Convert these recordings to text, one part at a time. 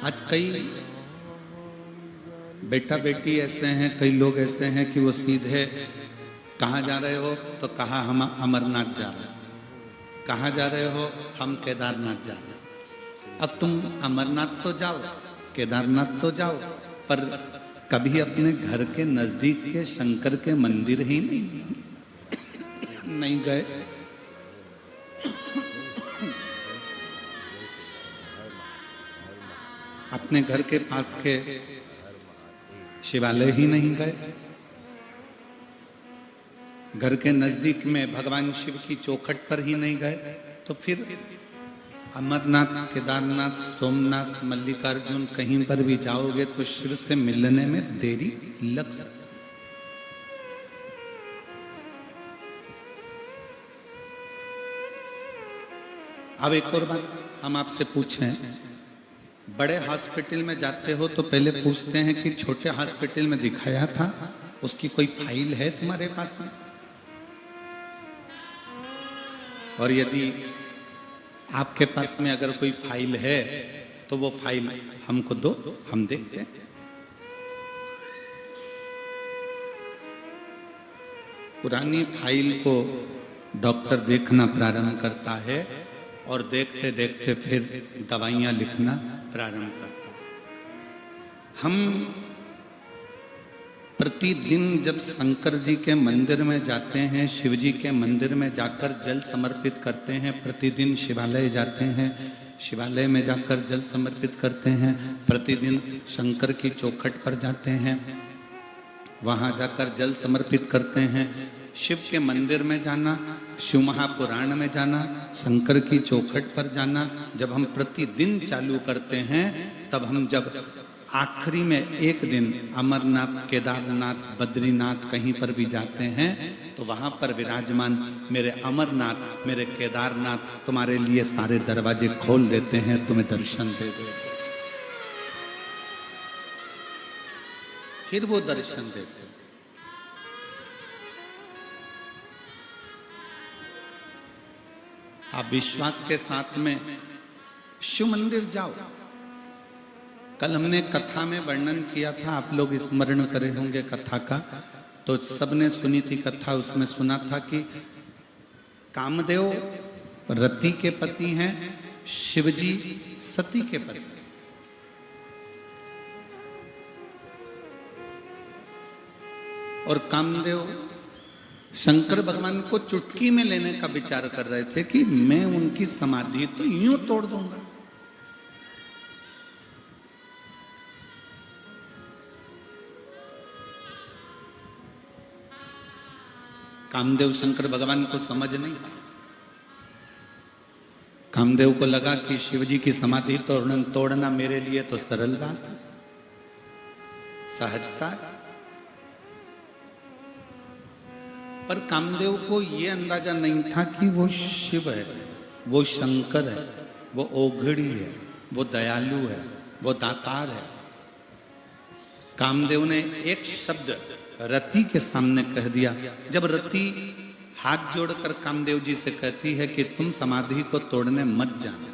आज कई बेटा बेटी ऐसे हैं, कई लोग ऐसे हैं कि वो सीधे कहाँ जा रहे हो तो कहा हम अमरनाथ जा रहे हैं, कहाँ जा रहे हो हम केदारनाथ जा रहे हैं। अब तुम अमरनाथ तो जाओ, केदारनाथ तो जाओ, पर कभी अपने घर के नजदीक के शंकर के मंदिर ही नहीं गए। अपने घर के पास के शिवालय ही नहीं गए, घर के नजदीक में भगवान शिव की चौखट पर ही नहीं गए, तो फिर अमरनाथ, केदारनाथ, सोमनाथ, मल्लिकार्जुन कहीं पर भी जाओगे तो शिव से मिलने में देरी लग सकती। अब एक और बात हम आपसे पूछें, बड़े हॉस्पिटल में जाते हो तो पहले पूछते हैं कि छोटे हॉस्पिटल में दिखाया था, उसकी कोई फाइल है तुम्हारे पास में? और यदि आपके पास में अगर कोई फाइल है तो वो फाइल हमको दो, हम देखते हैं। पुरानी फाइल को डॉक्टर देखना प्रारंभ करता है और देखते देखते फिर दवाइयां लिखना प्रारंभ करता है। हम प्रतिदिन जब शंकर जी के मंदिर में जाते हैं, शिव जी के मंदिर में जाकर जल समर्पित करते हैं, प्रतिदिन शिवालय जाते हैं, शिवालय में जाकर जल समर्पित करते हैं, प्रतिदिन शंकर की चौखट पर जाते हैं, वहां जाकर जल समर्पित करते हैं। शिव के मंदिर में जाना, शिव महापुराण में जाना, शंकर की चौखट पर जाना जब हम प्रतिदिन चालू करते हैं, तब हम जब आखिरी में एक दिन अमरनाथ, केदारनाथ, बद्रीनाथ कहीं पर भी जाते हैं तो वहां पर विराजमान मेरे अमरनाथ, मेरे केदारनाथ तुम्हारे लिए सारे दरवाजे खोल देते हैं, तुम्हें दर्शन दे देते हैं। फिर वो दर्शन देते हैं। आप विश्वास के साथ में शिव मंदिर जाओ। कल हमने कथा में वर्णन किया था, आप लोग स्मरण करे होंगे कथा का, तो सबने सुनी थी कथा। उसमें सुना था कि कामदेव रति के पति हैं, शिवजी सती के पति। और कामदेव शंकर भगवान को चुटकी में लेने का विचार कर रहे थे कि मैं उनकी समाधि तो यूं तोड़ दूंगा। कामदेव शंकर भगवान को समझ नहीं पाए। कामदेव को लगा कि शिवजी की समाधि तोड़ना मेरे लिए तो सरल बात है, सहजता है। पर कामदेव को यह अंदाजा नहीं था कि वो शिव है, वो शंकर है, वो ओघड़ी है, वो दयालु है, वो दातार है। कामदेव ने एक शब्द रति के सामने कह दिया। जब रति हाथ जोड़कर कामदेव जी से कहती है कि तुम समाधि को तोड़ने मत जाना,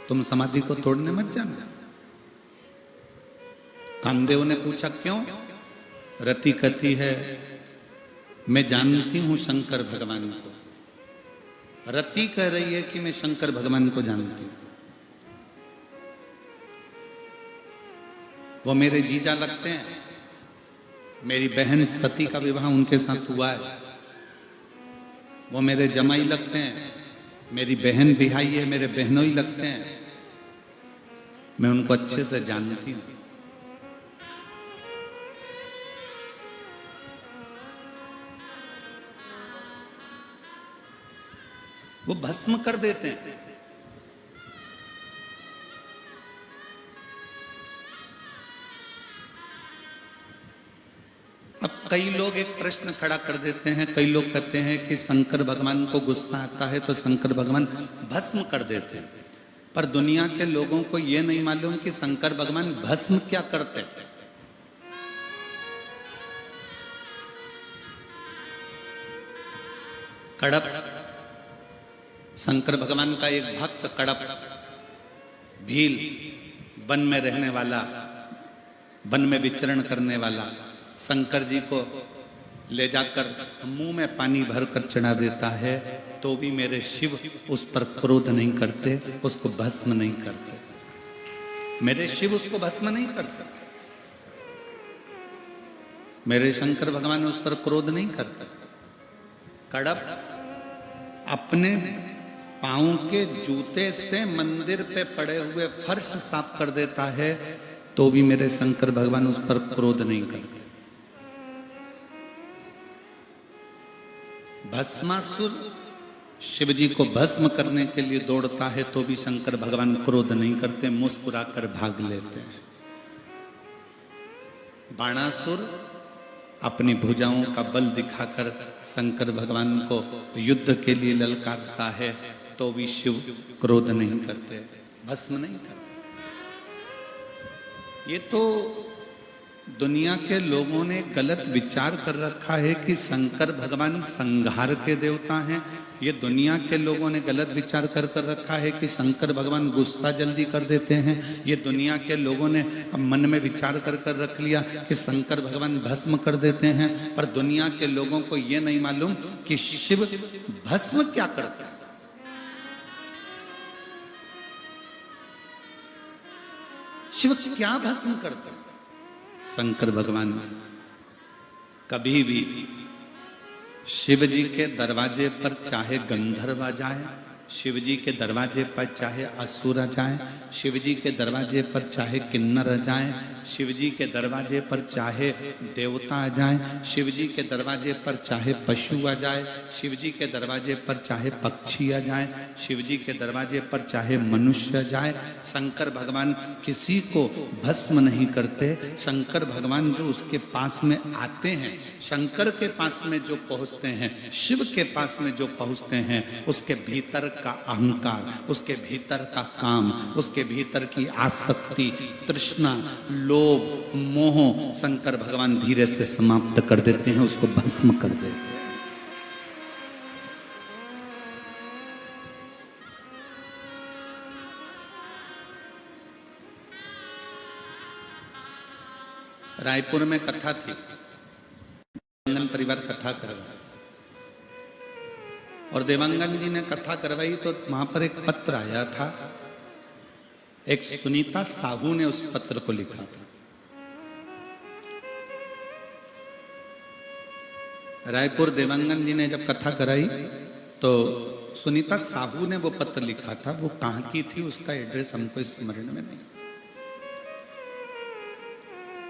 तुम समाधि को तोड़ने मत जाना। कामदेव ने पूछा क्यों? रति कहती है मैं जानती हूं शंकर भगवान को। रति कह रही है कि मैं शंकर भगवान को जानती हूं, वो मेरे जीजा लगते हैं, मेरी बहन सती का विवाह उनके साथ हुआ है, वो मेरे जमाई लगते हैं, मेरी बहन बिहाई है, मेरे बहनों ही लगते हैं, मैं उनको अच्छे से जानती हूं। वो भस्म कर देते हैं। अब कई लोग एक प्रश्न खड़ा कर देते हैं, कई लोग कहते हैं कि शंकर भगवान को गुस्सा आता है तो शंकर भगवान भस्म कर देते हैं। पर दुनिया के लोगों को यह नहीं मालूम कि शंकर भगवान भस्म क्या करते हैं। कड़प शंकर भगवान का एक भक्त कड़प भील, वन में रहने वाला, वन में विचरण करने वाला, शंकर जी को ले जाकर मुंह में पानी भरकर चढ़ा देता है, तो भी मेरे शिव उस पर क्रोध नहीं करते, उसको भस्म नहीं करते। मेरे शिव उसको भस्म नहीं करते, मेरे शंकर भगवान उस पर क्रोध नहीं करते। कड़प अपने पांव के जूते से मंदिर पे पड़े हुए फर्श साफ कर देता है, तो भी मेरे शंकर भगवान उस पर क्रोध नहीं करते। भस्मासुर शिव जी को भस्म करने के लिए दौड़ता है, तो भी शंकर भगवान क्रोध नहीं करते, मुस्कुराकर भाग लेते हैं। बाणासुर अपनी भुजाओं का बल दिखाकर शंकर भगवान को युद्ध के लिए ललकारता है, तो भी शिव क्रोध नहीं करते, भस्म नहीं करते। ये तो दुनिया के लोगों ने गलत विचार कर रखा है कि शंकर भगवान संहार के देवता हैं। ये दुनिया के लोगों ने गलत विचार कर रखा है कि शंकर भगवान गुस्सा जल्दी कर देते हैं। ये दुनिया के लोगों ने अब मन में विचार कर रख लिया कि शंकर भगवान भस्म कर देते हैं, पर दुनिया के लोगों को ये नहीं मालूम कि शिव भस्म क्या करता है। शिव क्या भस्म करते हैं? शंकर भगवान कभी भी शिव जी के दरवाजे पर चाहे गंधर्व आ जाए, शिव जी के दरवाजे पर चाहे असुर आ जाए, शिव जी के दरवाजे पर चाहे किन्नर आ जाए, शिव जी के दरवाजे पर चाहे देवता आ जाए, शिव जी के दरवाजे पर चाहे पशु आ जाए, शिव जी के दरवाजे पर चाहे पक्षी आ जाए, शिव जी के दरवाजे पर चाहे मनुष्य आ जाए, शंकर भगवान किसी को भस्म नहीं करते। शंकर भगवान जो उसके पास में आते हैं, शंकर के पास में जो पहुंचते हैं, शिव के पास में जो पहुंचते हैं, उसके भीतर का अहंकार, उसके भीतर का काम, उसके भीतर की आसक्ति, तृष्णा, लोभ, मोह शंकर भगवान धीरे से समाप्त कर देते हैं, उसको भस्म कर देते हैं। रायपुर में कथा थी, देवांगन परिवार कथा करवाई और देवांगन जी ने कथा करवाई तो वहां पर एक पत्र आया था। एक सुनीता साहू ने उस पत्र को लिखा था। रायपुर देवांगन जी ने जब कथा कराई तो सुनीता साहू ने वो पत्र लिखा था। वो कहां की थी उसका एड्रेस हमको स्मरण में नहीं,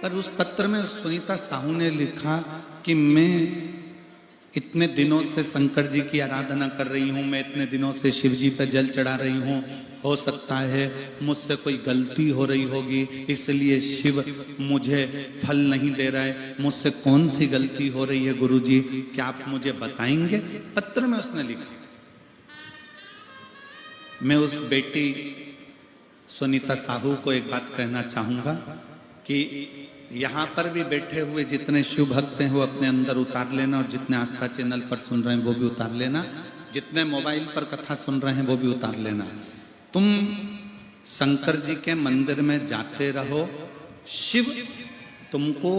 पर उस पत्र में सुनीता साहू ने लिखा कि मैं इतने दिनों से शंकर जी की आराधना कर रही हूँ, मैं इतने दिनों से शिव जी पर जल चढ़ा रही हूँ, हो सकता है मुझसे कोई गलती हो रही होगी, इसलिए शिव मुझे फल नहीं दे रहा है। मुझसे कौन सी गलती हो रही है गुरुजी, क्या आप मुझे बताएंगे? पत्र में उसने लिखा। मैं उस बेटी सुनीता साहू को एक बात कहना चाहूंगा कि यहाँ पर भी बैठे हुए जितने शिव भक्त हैं वो अपने अंदर उतार लेना, और जितने आस्था चैनल पर सुन रहे हैं वो भी उतार लेना, जितने मोबाइल पर कथा सुन रहे हैं वो भी उतार लेना। तुम शंकर जी के मंदिर में जाते रहो, शिव तुमको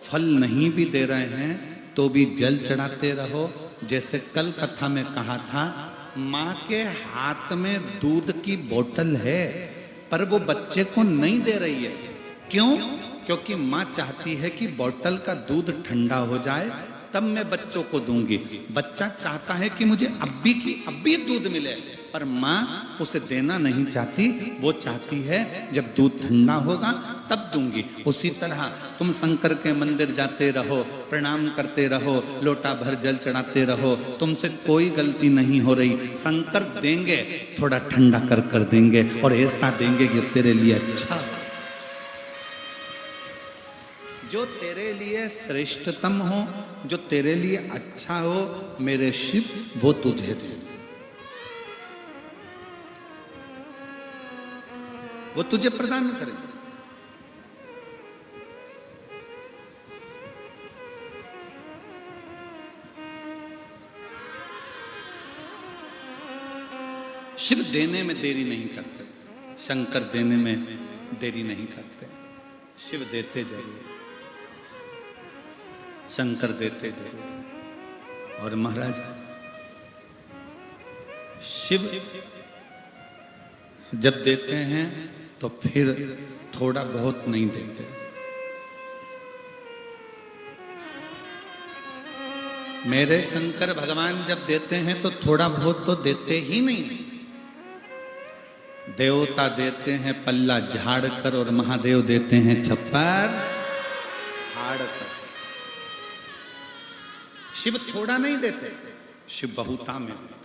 फल नहीं भी दे रहे हैं तो भी जल चढ़ाते रहो। जैसे कल कथा में कहा था, माँ के हाथ में दूध की बोतल है पर वो बच्चे को नहीं दे रही है। क्यों? क्योंकि माँ चाहती है कि बोतल का दूध ठंडा हो जाए तब मैं बच्चों को दूंगी। बच्चा चाहता है कि मुझे अभी दूध मिले, पर माँ उसे देना नहीं चाहती, वो चाहती है जब दूध ठंडा होगा तब दूंगी। उसी तरह तुम शंकर के मंदिर जाते रहो, प्रणाम करते रहो, लोटा भर जल चढ़ाते रहो, तुमसे कोई गलती नहीं हो रही। शंकर देंगे, थोड़ा ठंडा कर देंगे, और ऐसा देंगे कि तेरे लिए अच्छा, जो तेरे लिए श्रेष्ठतम हो, जो तेरे लिए अच्छा हो, मेरे शिव वो तुझे दे, वो तुझे प्रदान करे। शिव देने में देरी नहीं करते, शंकर देने में देरी नहीं करते। शिव देते जरूर, शंकर देते जरूर। और महाराज शिव जब देते हैं तो फिर थोड़ा बहुत नहीं देते। मेरे शंकर भगवान जब देते हैं तो थोड़ा बहुत तो देते ही नहीं। देवता देते हैं पल्ला झाड़ कर और महादेव देते हैं छप्पर फाड़ कर। शिव थोड़ा नहीं देते, शिव बहुता में देते।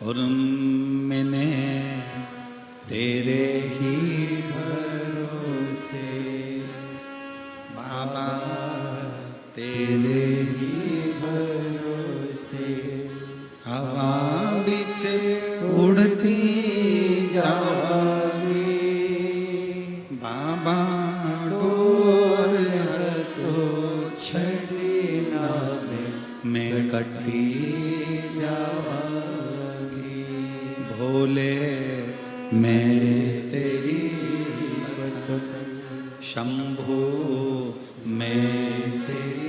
और मैंने तेरे ही भरोसे बाबा, तेरे ही भरोसे हवा बिच उड़ती जावांगी बाबा, डोर तो छड़ना मैं कटी जावांगी भोले, मैं तेरी शंभो, मैं तेरी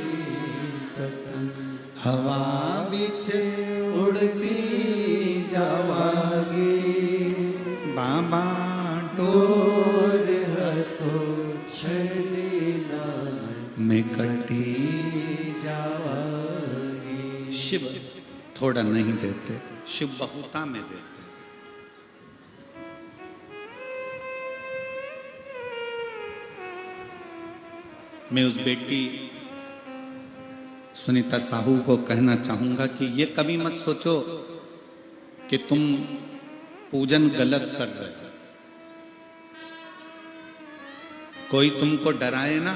हवा बिच उड़ती जावांगी बाबा, डोर तो छड़ना मैं कटी जावांगी। शिव थोड़ा नहीं देते, शिव बहुता में देते। मैं उस बेटी सुनीता साहू को कहना चाहूंगा कि ये कभी मत सोचो कि तुम पूजन गलत कर रहे हो। कोई तुमको डराए ना,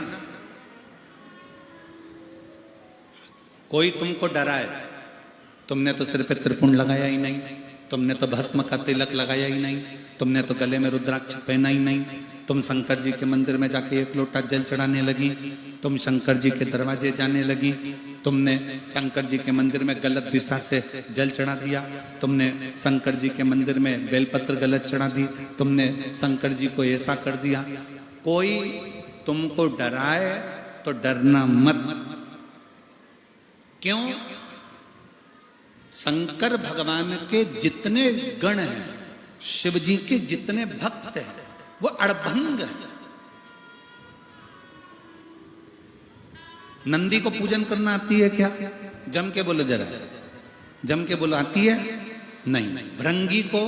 कोई तुमको डराए, तुमने तो सिर पे त्रिपुंड लगाया ही नहीं, तुमने तो भस्म का तिलक लगाया ही नहीं, तुमने तो गले में रुद्राक्ष पहना ही नहीं, तुम शंकर जी के मंदिर में जाके एक लोटा जल चढ़ाने लगी, तुम शंकर जी के दरवाजे जाने लगी, तुमने शंकर जी के मंदिर में गलत दिशा से जल चढ़ा दिया, तुमने शंकर जी के मंदिर में बेलपत्र गलत चढ़ा दी, तुमने शंकर जी को ऐसा कर दिया। कोई तुमको डराए तो डरना मत। क्यों? शंकर भगवान के जितने गण हैं, शिव जी के जितने भक्त हैं, वो अड़भंग है। नंदी को पूजन करना आती है क्या? जम के बोलो जरा, जम के बोलो आती है? नहीं। भृंगी को,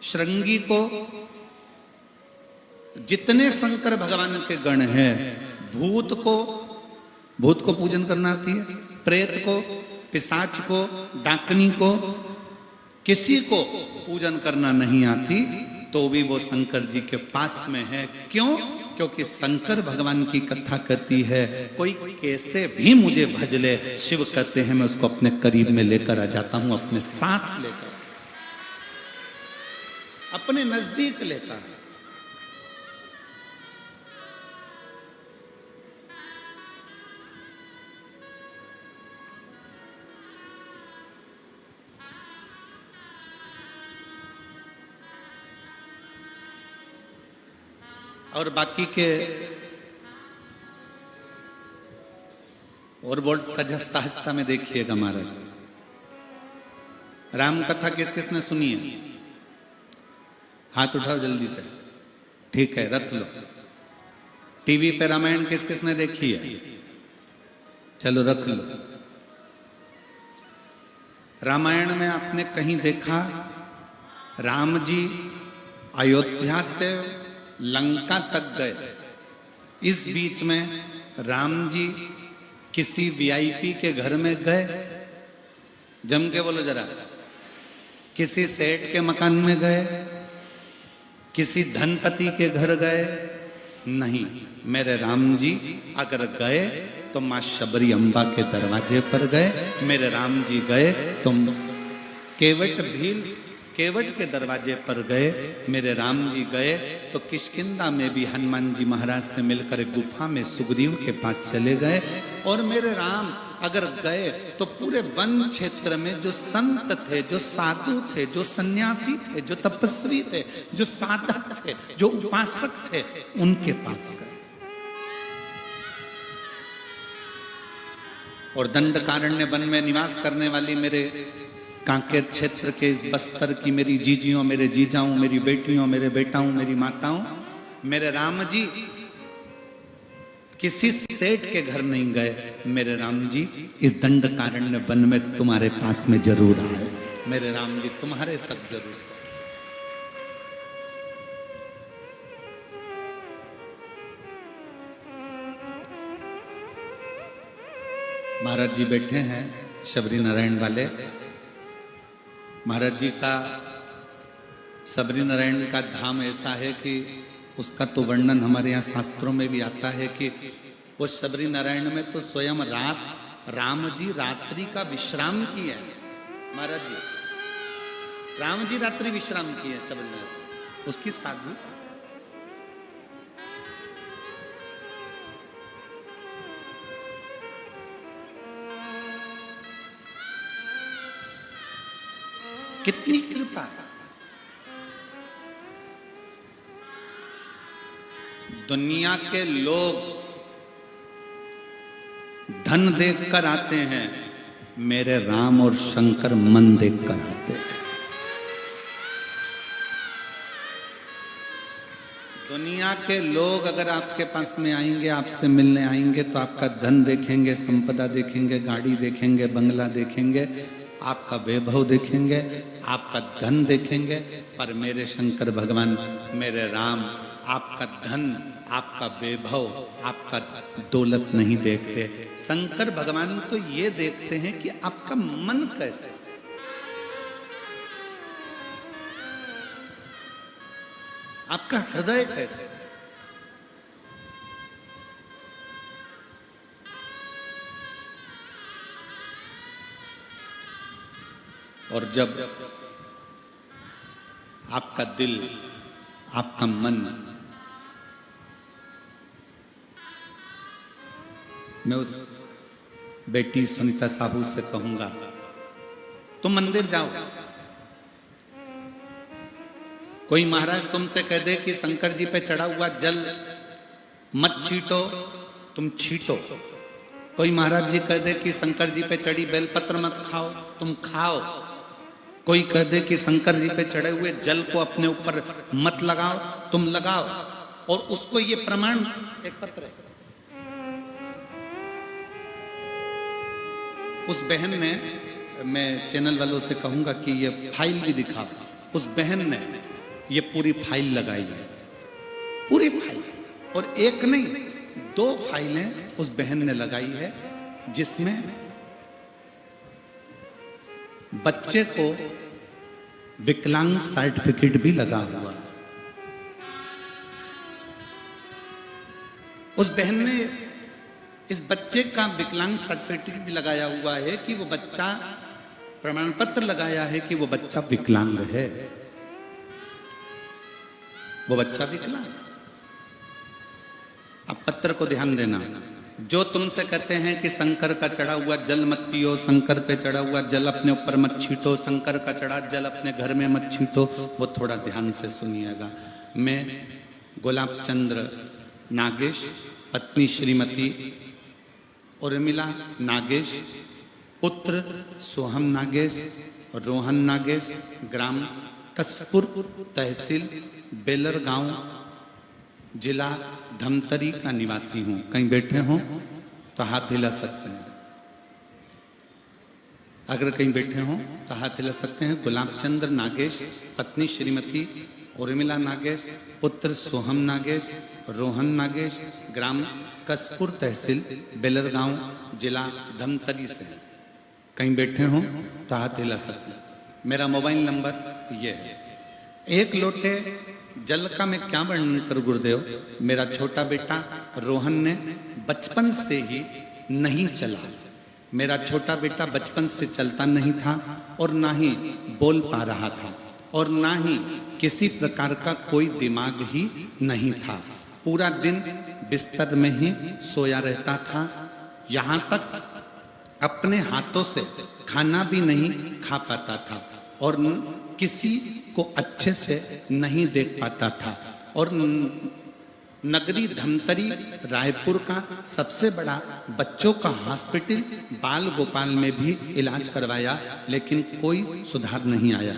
श्रृंगी को, जितने शंकर भगवान के गण हैं, भूत को पूजन करना आती है? प्रेत को, पिशाच को, डाकनी को, किसी को पूजन करना नहीं आती, तो भी वो शंकर जी के पास में है। क्यों? क्योंकि शंकर भगवान की कथा कहती है, कोई कैसे भी मुझे भज ले, शिव कहते हैं मैं उसको अपने करीब में लेकर आ जाता हूं, अपने साथ लेकर, अपने नजदीक लेकर। और बाकी के और बोर्ड सहजता में देखिएगा महाराज, राम कथा किस किसने सुनी है? हाथ उठाओ जल्दी से। ठीक है, रख लो। टीवी पे रामायण किस किसने देखी है? चलो रख लो। रामायण में आपने कहीं देखा राम जी अयोध्या से लंका तक गए, इस बीच में राम जी किसी वीआईपी के घर में गए? जम के बोलो जरा। किसी सेठ के मकान में गए? किसी धनपति के घर गए? नहीं। मेरे राम जी अगर गए तो मां शबरी अम्बा के दरवाजे पर गए। मेरे राम जी गए तो केवट भील केवट के दरवाजे पर गए, मेरे राम जी गए तो किष्किंधा में भी हनुमान जी महाराज से मिलकर गुफा में सुग्रीव के पास चले गए। और मेरे राम अगर गए तो पूरे वन क्षेत्र में जो संत थे, जो साधु थे, जो सन्यासी थे, जो तपस्वी थे, जो साधक थे, जो उपासक थे, उनके पास गए। और दंडकारण्य वन में निवास करने वाली मेरे कांकेर क्षेत्र के इस बस्तर की मेरी जीजियों, मेरे जीजाओं, मेरी बेटियों, मेरे बेटाओं, मेरी माताओं, मेरे राम जी किसी सेठ के घर नहीं गए। मेरे राम जी इस दंडकारण्य वन में तुम्हारे पास में जरूर आए। मेरे राम जी तुम्हारे तक जरूर। महाराज जी बैठे हैं शबरी नारायण वाले। महाराज जी का शबरी नारायण का धाम ऐसा है कि उसका तो वर्णन हमारे यहाँ शास्त्रों में भी आता है कि वो शबरी नारायण में तो स्वयं राम जी रात्रि का विश्राम किए हैं। महाराज जी राम जी रात्रि विश्राम किए शबरी नारायण, उसकी साधु कितनी कृपा है। दुनिया के लोग धन देखकर आते हैं, मेरे राम और शंकर मन देखकर आते हैं। दुनिया के लोग अगर आपके पास में आएंगे, आपसे मिलने आएंगे तो आपका धन देखेंगे, संपदा देखेंगे, गाड़ी देखेंगे, बंगला देखेंगे, आपका वैभव देखेंगे, आपका धन देखेंगे। पर मेरे शंकर भगवान, मेरे राम आपका धन, आपका वैभव, आपका दौलत नहीं देखते। शंकर भगवान तो ये देखते हैं कि आपका मन कैसे, आपका हृदय कैसे। और जब आपका दिल, आपका मन, मैं उस बेटी सुनीता साहू से कहूंगा तुम मंदिर जाओ। कोई महाराज तुमसे कह दे कि शंकर जी पे चढ़ा हुआ जल मत छीटो, तुम छीटो। कोई महाराज जी कह दे कि शंकर जी पे चढ़ी बेलपत्र मत खाओ, तुम खाओ। कोई कह दे कि शंकर जी पे चढ़े हुए जल को अपने ऊपर मत लगाओ, तुम लगाओ। और उसको ये प्रमाण, एक पत्र है, उस बहन ने, मैं चैनल वालों से कहूंगा कि ये फाइल भी दिखाओ। उस बहन ने ये पूरी फाइल लगाई है, पूरी फाइल। और एक नहीं, 2 फाइलें उस बहन ने लगाई है, जिसमें बच्चे को विकलांग सर्टिफिकेट भी लगा हुआ। उस बहन ने इस बच्चे का विकलांग सर्टिफिकेट भी लगाया हुआ है कि वो बच्चा, प्रमाण पत्र लगाया है कि वो बच्चा विकलांग है, वो बच्चा विकलांग। अब पत्र को ध्यान देना। जो तुमसे कहते हैं कि शंकर का चढ़ा हुआ जल मत पियो, शंकर पे चढ़ा हुआ जल अपने ऊपर मत छीटो, शंकर का चढ़ा जल अपने घर में मत छीटो, वो थोड़ा ध्यान से सुनिएगा। मैं गुलाब चंद्र नागेश, पत्नी श्रीमती उर्मिला नागेश, पुत्र सोहम नागेश, रोहन नागेश, ग्राम कसपुर, तहसील बेलर गांव, जिला धमतरी का निवासी हूं। कहीं बैठे हों तो हाथ हिला सकते हैं। अगर कहीं बैठे हों तो हाथ हिला सकते हैं। गुलाब चंद्र नागेश, पत्नी श्रीमती उर्मिला नागेश, पुत्र सोहम नागेश, रोहन नागेश, ग्राम कसपुर, तहसील बेलर गांव, जिला धमतरी से। कहीं बैठे हों तो हाथ हिला सकते हैं। मेरा मोबाइल नंबर ये है। एक लोटे जल का मैं क्या वर्णन कर गुरुदेव। मेरा छोटा बेटा रोहन ने बचपन से ही नहीं चला। मेरा छोटा बेटा बचपन से चलता नहीं था और ना ही बोल पा रहा था। और ना ही किसी प्रकार का कोई दिमाग ही नहीं था। पूरा दिन बिस्तर में ही सोया रहता था। यहाँ तक अपने हाथों से खाना भी नहीं खा पाता था और किसी को अच्छे से नहीं देख पाता था। और नगरी धमतरी रायपुर का सबसे बड़ा बच्चों का हॉस्पिटल बाल गोपाल में भी इलाज करवाया, लेकिन कोई सुधार नहीं आया।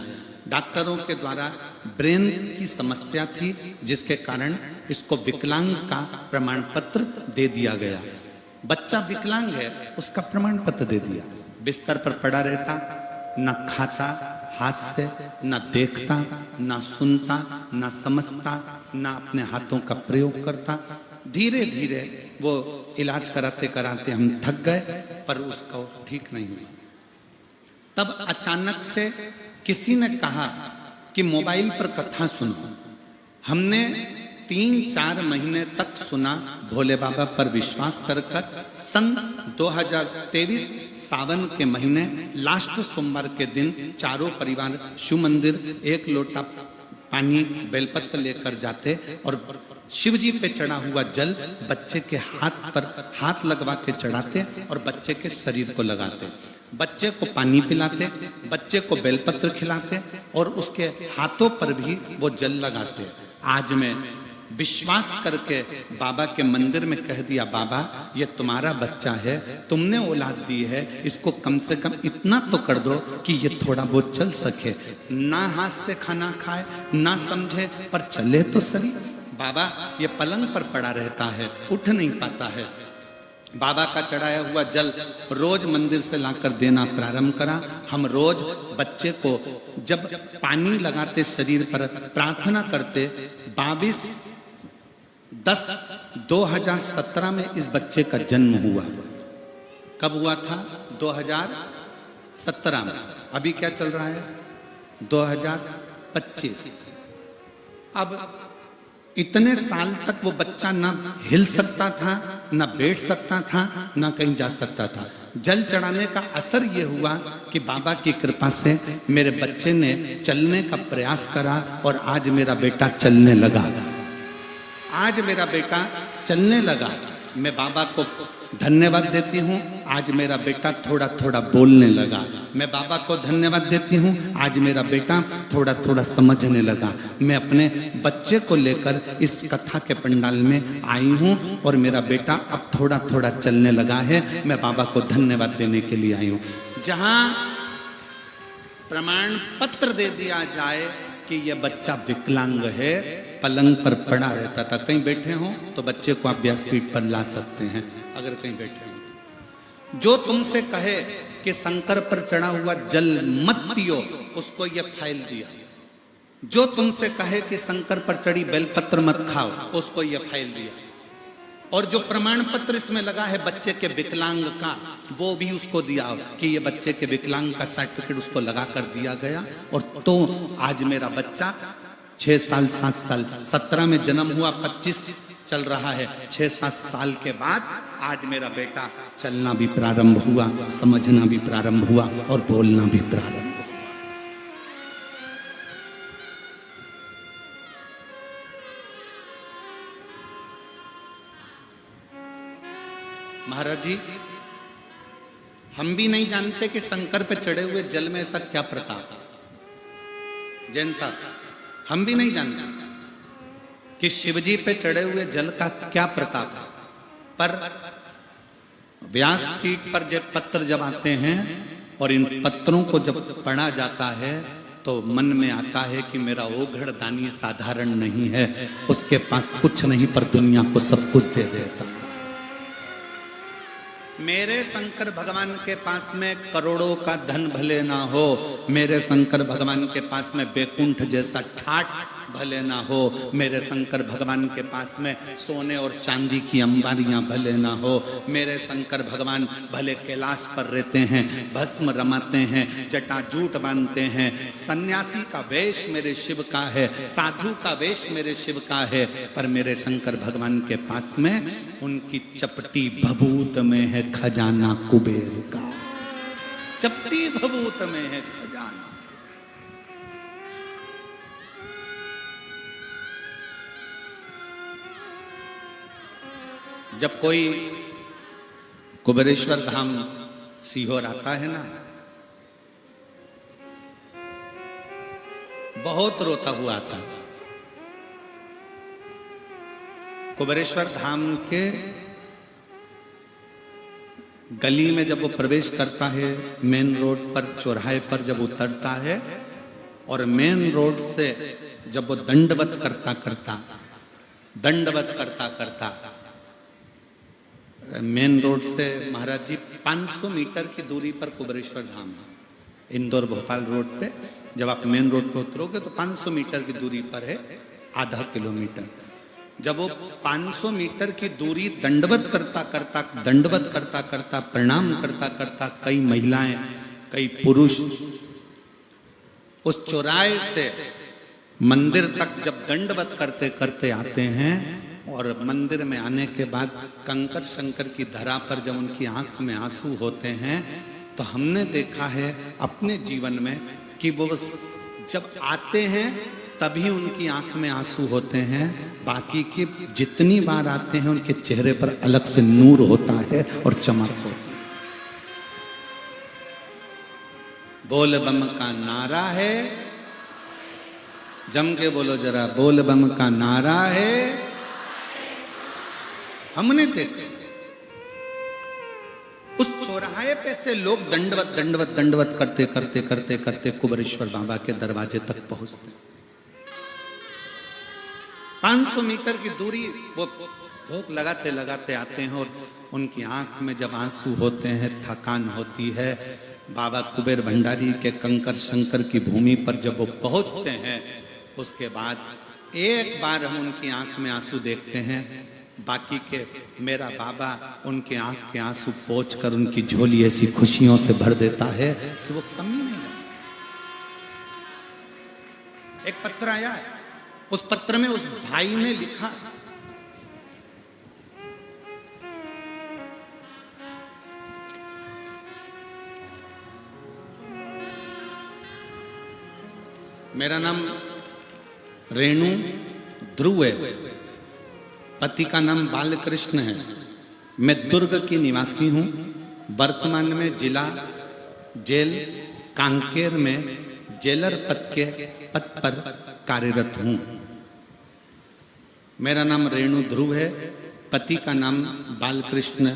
डॉक्टरों के द्वारा ब्रेन की समस्या थी, जिसके कारण इसको विकलांग का प्रमाण पत्र दे दिया गया। बच्चा विकलांग है, उसका प्रमाण पत्र दे दिया। बिस्तर पर पड़ा रहता, न खाता हाथ से, न देखता, न सुनता, न समझता, न अपने हाथों का प्रयोग करता। धीरे धीरे वो इलाज कराते कराते हम थक गए, पर उसको ठीक नहीं हुआ। तब अचानक से किसी ने कहा कि मोबाइल पर कथा सुनो। हमने 3-4 महीने तक सुना, भोले बाबा पर विश्वास कर सन 2023 सावन के महीने लास्ट सोमवार के दिन चारों परिवार शिव मंदिर 1 लोटा पानी बेलपत्र लेकर जाते और शिव जी पे चढ़ा हुआ जल बच्चे के हाथ पर हाथ लगवा के चढ़ाते और बच्चे के शरीर को लगाते। बच्चे को पानी पिलाते, बच्चे को बेलपत्र खिलाते और उसके हाथों पर भी वो जल लगाते। आज मैं विश्वास करके बाबा के मंदिर में कह दिया, बाबा ये तुम्हारा बच्चा है, तुमने औलाद दी है, इसको कम से कम इतना तो कर दो कि ये थोड़ा बहुत चल सके। ना हाथ से खाना खाए, ना समझे, पर चले तो सही। बाबा ये पलंग पर पड़ा रहता है, उठ नहीं पाता है। बाबा का चढ़ाया हुआ जल रोज मंदिर से लाकर देना प्रारंभ करा। हम रोज बच्चे को जब पानी लगाते शरीर पर प्रार्थना करते। 22/10/2017 में इस बच्चे का जन्म हुआ। कब हुआ था? 2017 में। अभी क्या चल रहा है? 2025। अब इतने साल तक वो बच्चा ना हिल सकता था, ना बैठ सकता था, ना कहीं जा सकता था। जल चढ़ाने का असर ये हुआ कि बाबा की कृपा से मेरे बच्चे ने चलने का प्रयास करा और आज मेरा बेटा चलने लगा। आज मेरा बेटा चलने लगा। मैं बाबा को धन्यवाद देती हूँ, आज मेरा बेटा थोड़ा थोड़ा बोलने लगा। मैं बाबा को धन्यवाद देती हूँ, आज मेरा बेटा थोड़ा थोड़ा समझने लगा। मैं अपने बच्चे को लेकर इस कथा के पंडाल में आई हूँ और मेरा बेटा अब थोड़ा थोड़ा चलने लगा है। मैं बाबा को धन्यवाद देने के लिए आई हूँ। जहाँ प्रमाण पत्र दे दिया जाए कि यह बच्चा विकलांग है, पलंग पर पड़ा रहता था। कहीं बैठे हो तो बच्चे को आप व्यासपीठ पर ला सकते हैं, अगर कहीं बैठे हो। जो तुमसे कहे कि शंकर पर चढ़ा हुआ जल मत पियो, उसको यह फाइल दिया। जो तुमसे कहे कि शंकर पर चढ़ी बेलपत्र मत खाओ, उसको यह फाइल दिया। और जो प्रमाण पत्र इसमें लगा है बच्चे के विकलांग का, वो भी उसको दिया कि ये बच्चे के विकलांग का सर्टिफिकेट उसको लगा कर दिया गया। और तो आज मेरा बच्चा 6 साल 7 साल 17 में जन्म हुआ, 25 चल रहा है। 6-7 साल के बाद आज मेरा बेटा चलना भी प्रारंभ हुआ, समझना भी प्रारंभ हुआ और बोलना भी प्रारंभ हुआ। महाराज जी, हम भी नहीं जानते कि शंकर पे चढ़े हुए जल में ऐसा क्या प्रताप। जैन साहब, हम भी नहीं जानते कि शिवजी पे चढ़े हुए जल का क्या प्रताप है। पर व्यासपीठ पर जब पत्र जब आते हैं और इन पत्रों को जब पढ़ा जाता है तो मन में आता है कि मेरा ओघड़ दानी साधारण नहीं है, उसके पास कुछ नहीं पर दुनिया को सब कुछ दे देता। मेरे शंकर भगवान के पास में करोड़ों का धन भले ना हो, मेरे शंकर भगवान के पास में बैकुंठ जैसा ठाट भले ना हो, मेरे शंकर भगवान के पास में सोने और चांदी की अंबारियां भले ना हो, मेरे शंकर भगवान भले कैलाश पर रहते हैं, भस्म रमाते हैं, जटाजूट बांधते हैं, सन्यासी का वेश मेरे शिव का है, साधु का वेश मेरे शिव का है, पर मेरे शंकर भगवान के पास में उनकी चपटी भभूत में है खजाना कुबेर का। चपटी भभूत में है खजाना। जब कोई कुबेरेश्वर धाम सीहोर आता है ना, बहुत रोता हुआ आता है। कुबेरेश्वर धाम के गली में जब वो प्रवेश करता है, मेन रोड पर चौराहे पर जब उतरता है और मेन रोड से जब वो दंडवत करता करता मेन रोड से महाराज जी 500 मीटर की दूरी पर कुबेरेश्वर धाम है। इंदौर भोपाल रोड पे जब आप मेन रोड पे उतरोगे तो 500 मीटर की दूरी पर है, आधा किलोमीटर। जब वो 500 मीटर की दूरी दंडवत करता प्रणाम करता कई महिलाएं कई पुरुष उस चौराहे से मंदिर तक जब दंडवत करते करते आते हैं और मंदिर में आने के बाद कंकर शंकर की धरा पर जब उनकी आंख में आंसू होते हैं, तो हमने देखा है अपने जीवन में कि वो जब आते हैं तभी उनकी आंख में आंसू होते हैं, बाकी की जितनी बार आते हैं उनके चेहरे पर अलग से नूर होता है और चमक होती है। बोल बम का नारा है, जम के बोलो जरा, बोल बम का नारा है। हमने देखा उस चौराहे पे से लोग दंडवत करते कुबेरेश्वर बाबा के दरवाजे तक पहुंचते। 500 मीटर की दूरी वो भोग लगाते आते हैं और उनकी आंख में जब आंसू होते हैं, थकान होती है, बाबा कुबेर भंडारी के कंकर शंकर की भूमि पर जब वो पहुंचते हैं, उसके बाद एक बार हम उनकी आंख में आंसू देखते हैं, बाकी के मेरा बाबा उनके आंख के आंसू पोंछकर उनकी झोली ऐसी खुशियों से भर देता है कि वो कमी नहीं लगती। एक पत्र आया है, उस पत्र में उस भाई ने लिखा, मेरा नाम रेणु ध्रुव है, पति का नाम बालकृष्ण है, मैं दुर्ग की निवासी हूं, वर्तमान में जिला जेल कांकेर में जेलर पद पर कार्यरत हूं। मेरा नाम रेणु ध्रुव है, पति का नाम बालकृष्ण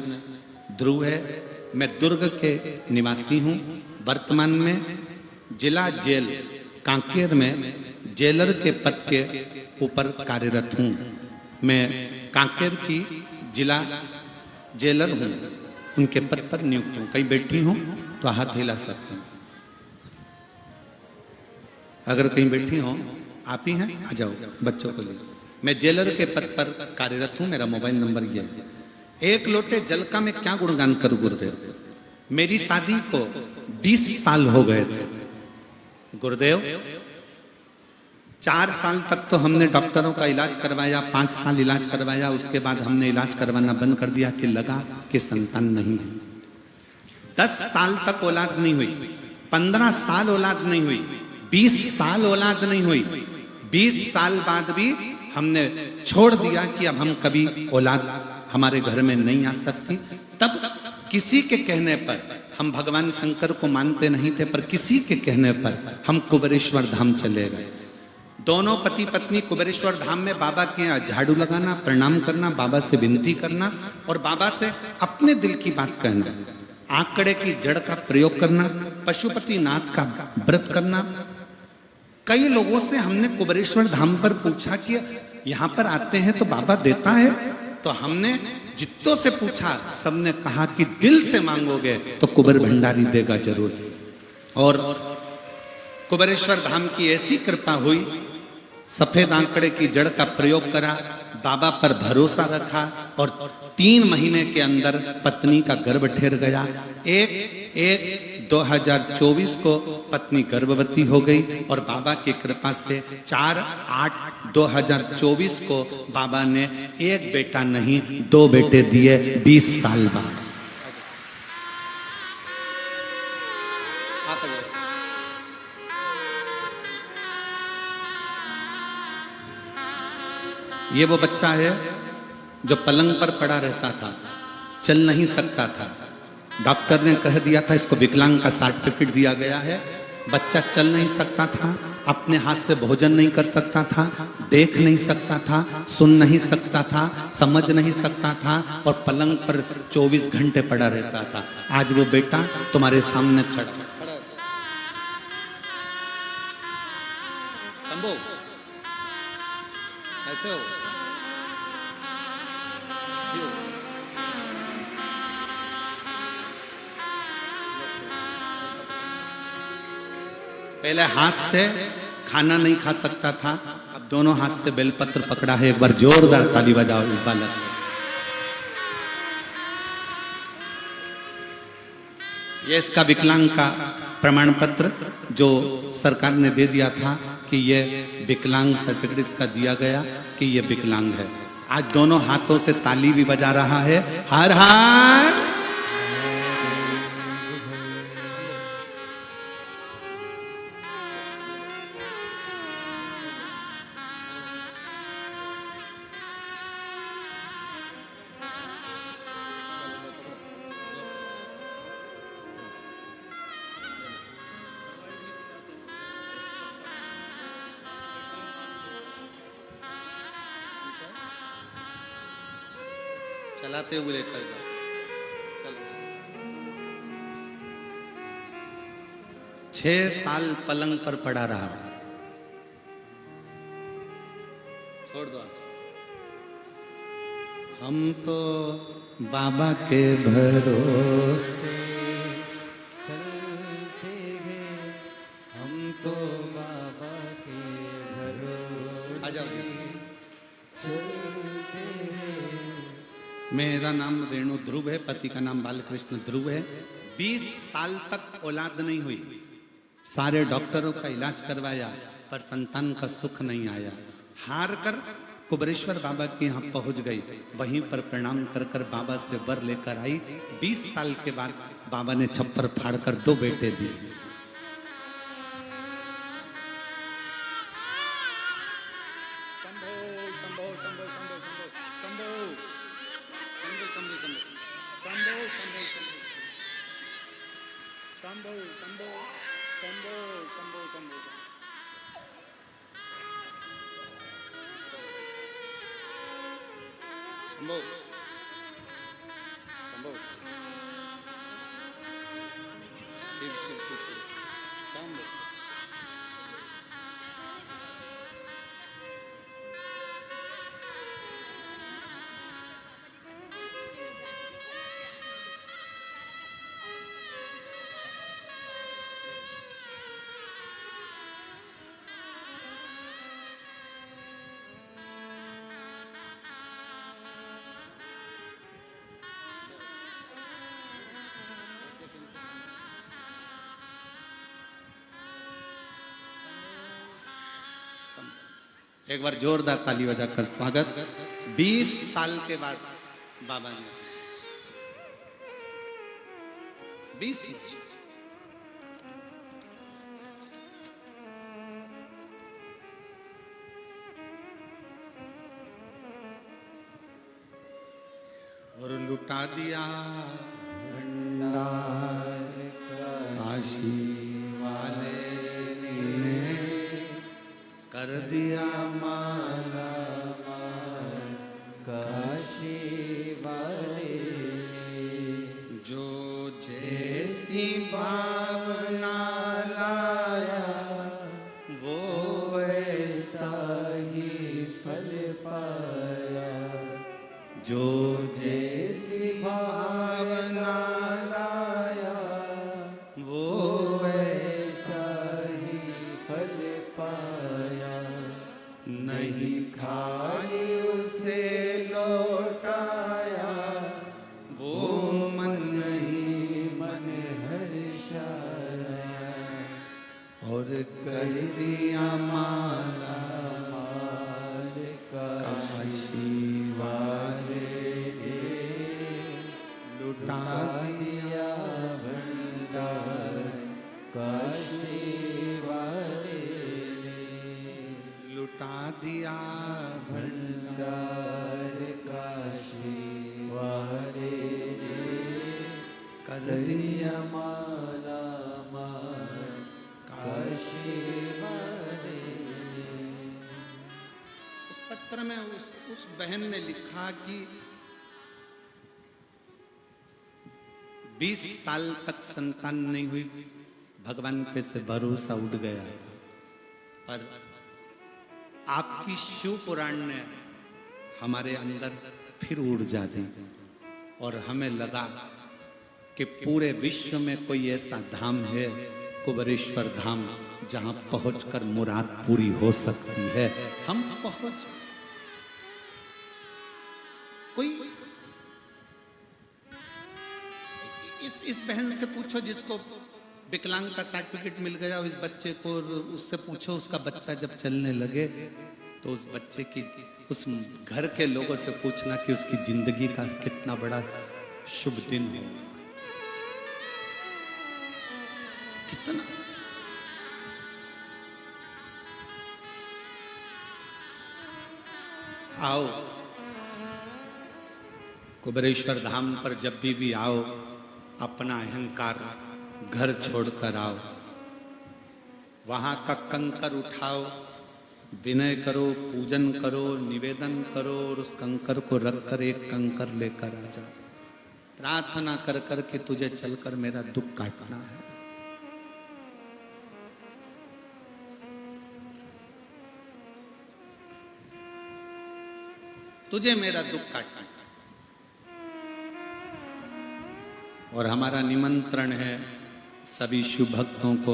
ध्रुव है, मैं दुर्ग के निवासी हूं, वर्तमान में जिला जेल कांकेर में जेलर के पद के ऊपर कार्यरत हूं। मैं कांकेर की जिला जेलर हूं, उनके पद पर नियुक्त हूं। कहीं बैठी हूं तो हाथ हिला सकते हैं, अगर कहीं बैठी हो आप ही हैं, आ जाओ बच्चों को लिए। मैं जेलर के पद पर कार्यरत हूं, मेरा मोबाइल नंबर यह है। एक लोटे जल का मैं क्या गुणगान करूं गुरुदेव, मेरी शादी को 20 साल हो गए थे गुरुदेव। 4 साल तक तो हमने डॉक्टरों का इलाज करवाया, 5 साल इलाज करवाया, उसके बाद हमने इलाज करवाना बंद कर दिया कि लगा कि संतान नहीं है। 10 साल तक औलाद नहीं हुई, 15 साल औलाद नहीं हुई, 20 साल औलाद नहीं हुई। 20 साल बाद भी हमने छोड़ दिया कि अब हम कभी औलाद हमारे घर में नहीं आ सकती। तब किसी के कहने पर, हम भगवान शंकर को मानते नहीं थे, पर किसी के कहने पर हम कुबेरेश्वर धाम चले गए। दोनों पति पत्नी कुबेरेश्वर धाम में बाबा के यहाँ झाड़ू लगाना, प्रणाम करना, बाबा से विनती करना और बाबा से अपने दिल की बात कहना, आंकड़े की जड़ का प्रयोग करना, पशुपति नाथ का व्रत करना। कई लोगों से हमने कुबेरेश्वर धाम पर पूछा कि यहाँ पर आते हैं तो बाबा देता है, तो हमने जितनों से पूछा सबने कहा कि दिल से मांगोगे तो कुबेर भंडारी देगा जरूर। और कुबेरेश्वर धाम की ऐसी कृपा हुई, सफेद आंकड़े की जड़ का प्रयोग करा, बाबा पर भरोसा रखा और 3 महीने के अंदर पत्नी का गर्भ ठहर गया। 1/1/2024 को पत्नी गर्भवती हो गई और बाबा की कृपा से 4/8/2024 को बाबा ने 1 बेटा नहीं 2 बेटे दिए 20 साल बाद। ये वो बच्चा है जो पलंग पर पड़ा रहता था, चल नहीं सकता था। डॉक्टर ने कह दिया था इसको विकलांग का सर्टिफिकेट दिया गया है। बच्चा चल नहीं सकता था, अपने हाथ से भोजन नहीं कर सकता था, देख नहीं सकता था, सुन नहीं सकता था, समझ नहीं सकता था और पलंग पर 24 घंटे पड़ा रहता था। आज वो बेटा तुम्हारे सामने खड़ा। शंभू कैसे हो? पहले हाथ से खाना नहीं खा सकता था, अब दोनों हाथ से बेलपत्र पकड़ा है। एक बार जोरदार ताली बजाओ इस बालक। ये इसका विकलांग का प्रमाण पत्र जो सरकार ने दे दिया था कि ये विकलांग सर्टिफिकेट इसका दिया गया कि ये विकलांग है। आज दोनों हाथों से ताली भी बजा रहा है। हर हर चलाते हुए लेकर जाओ। चलो 6 साल पलंग पर पड़ा रहा। छोड़ दो। हम तो बाबा के भरोसे चलते हैं, हम तो बाबा के भरोसे। आ जाओ। मेरा नाम रेणु ध्रुव है, पति का नाम बालकृष्ण ध्रुव है। 20 साल तक औलाद नहीं हुई, सारे डॉक्टरों का इलाज करवाया पर संतान का सुख नहीं आया। हार कर कुबरेश्वर बाबा के यहाँ पहुंच गई, वहीं पर प्रणाम कर कर बाबा से वर लेकर आई। 20 साल के बाद बाबा ने छप्पर फाड़ कर 2 बेटे दिए। शंभू शंभू शिव शिव शिव शिव शंभू। एक बार जोरदार ताली बजाकर स्वागत। 20 साल के बाद बाबा ने 20 और लुटा दिया भंडार काशी वाले ने, कर दिया माला काशी वाले ने। जो जैसी भावना लाया वो वैसा ही फल पाया। जो जैसी भावना लाया वो वैसा ही फल पाया। नहीं खाली उसे लौटाया, वो मन नहीं मन हर्षाया। और कर दिया माला माल काशी वाले ने, लुटा दिया भंडार काशी वाले ने, लुटा दिया भंडार काशी बहन ने लिखा कि 20 साल तक संतान नहीं हुई, भगवान पे से भरोसा उठ गया था, पर आपकी शिव पुराण ने हमारे अंदर फिर ऊर्जा दी और हमें लगा कि पूरे विश्व में कोई ऐसा धाम है, कुबेरेश्वर धाम, जहां पहुंचकर मुराद पूरी हो सकती है। हम पहुंच कोई इस बहन से पूछो जिसको विकलांग का सर्टिफिकेट मिल गया, इस बच्चे को उससे पूछो, उसका बच्चा जब चलने लगे तो उस बच्चे की, उस घर के लोगों से पूछना कि उसकी जिंदगी का कितना बड़ा शुभ दिन हो, कितना। आओ कुबेरेश्वर धाम पर जब भी आओ, अपना अहंकार घर छोड़कर आओ, वहां का कंकर उठाओ, विनय करो, पूजन करो, निवेदन करो और उस कंकर को रखकर एक कंकर लेकर आ जा, प्रार्थना कर कर के तुझे चलकर मेरा दुख काटना है। तुझे मेरा दुख काटना है। और हमारा निमंत्रण है सभी शिव भक्तों को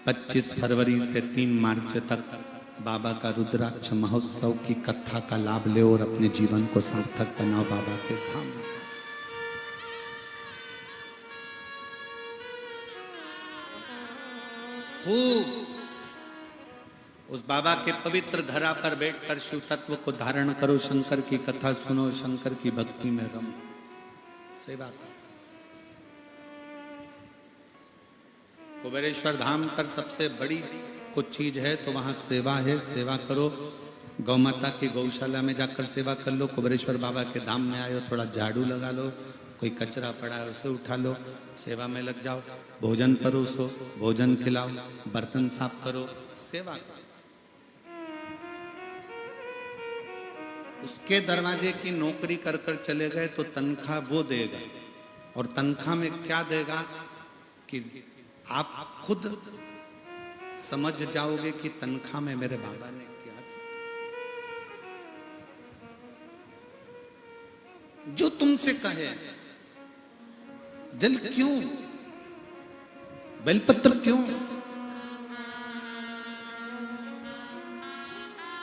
25 फरवरी से 3 मार्च तक बाबा का रुद्राक्ष महोत्सव की कथा का लाभ ले और अपने जीवन को सार्थक बनाओ बाबा के धाम। खूब उस बाबा के पवित्र धरा पर बैठकर शिव तत्व को धारण करो, शंकर की कथा सुनो, शंकर की भक्ति में रमो, सेवा करो। कुबेरेश्वर धाम पर सबसे बड़ी कुछ चीज है तो वहां सेवा है, सेवा करो। गौ माता की गौशाला में जाकर सेवा कर लो, कुबेरेश्वर बाबा के धाम में आए हो, थोड़ा झाड़ू लगा लो, कोई कचरा पड़ा है उसे उठा लो, सेवा में लग जाओ, भोजन परोसो, भोजन खिलाओ, बर्तन साफ करो, सेवा करो। उसके दरवाजे की नौकरी कर कर चले गए तो तनख्वाह वो देगा, और तनख्वाह में क्या देगा कि आप खुद समझ जाओगे कि तनख्वाह में मेरे बाबा ने क्या दिया। जो तुमसे कहे जल क्यों, बेलपत्र क्यों,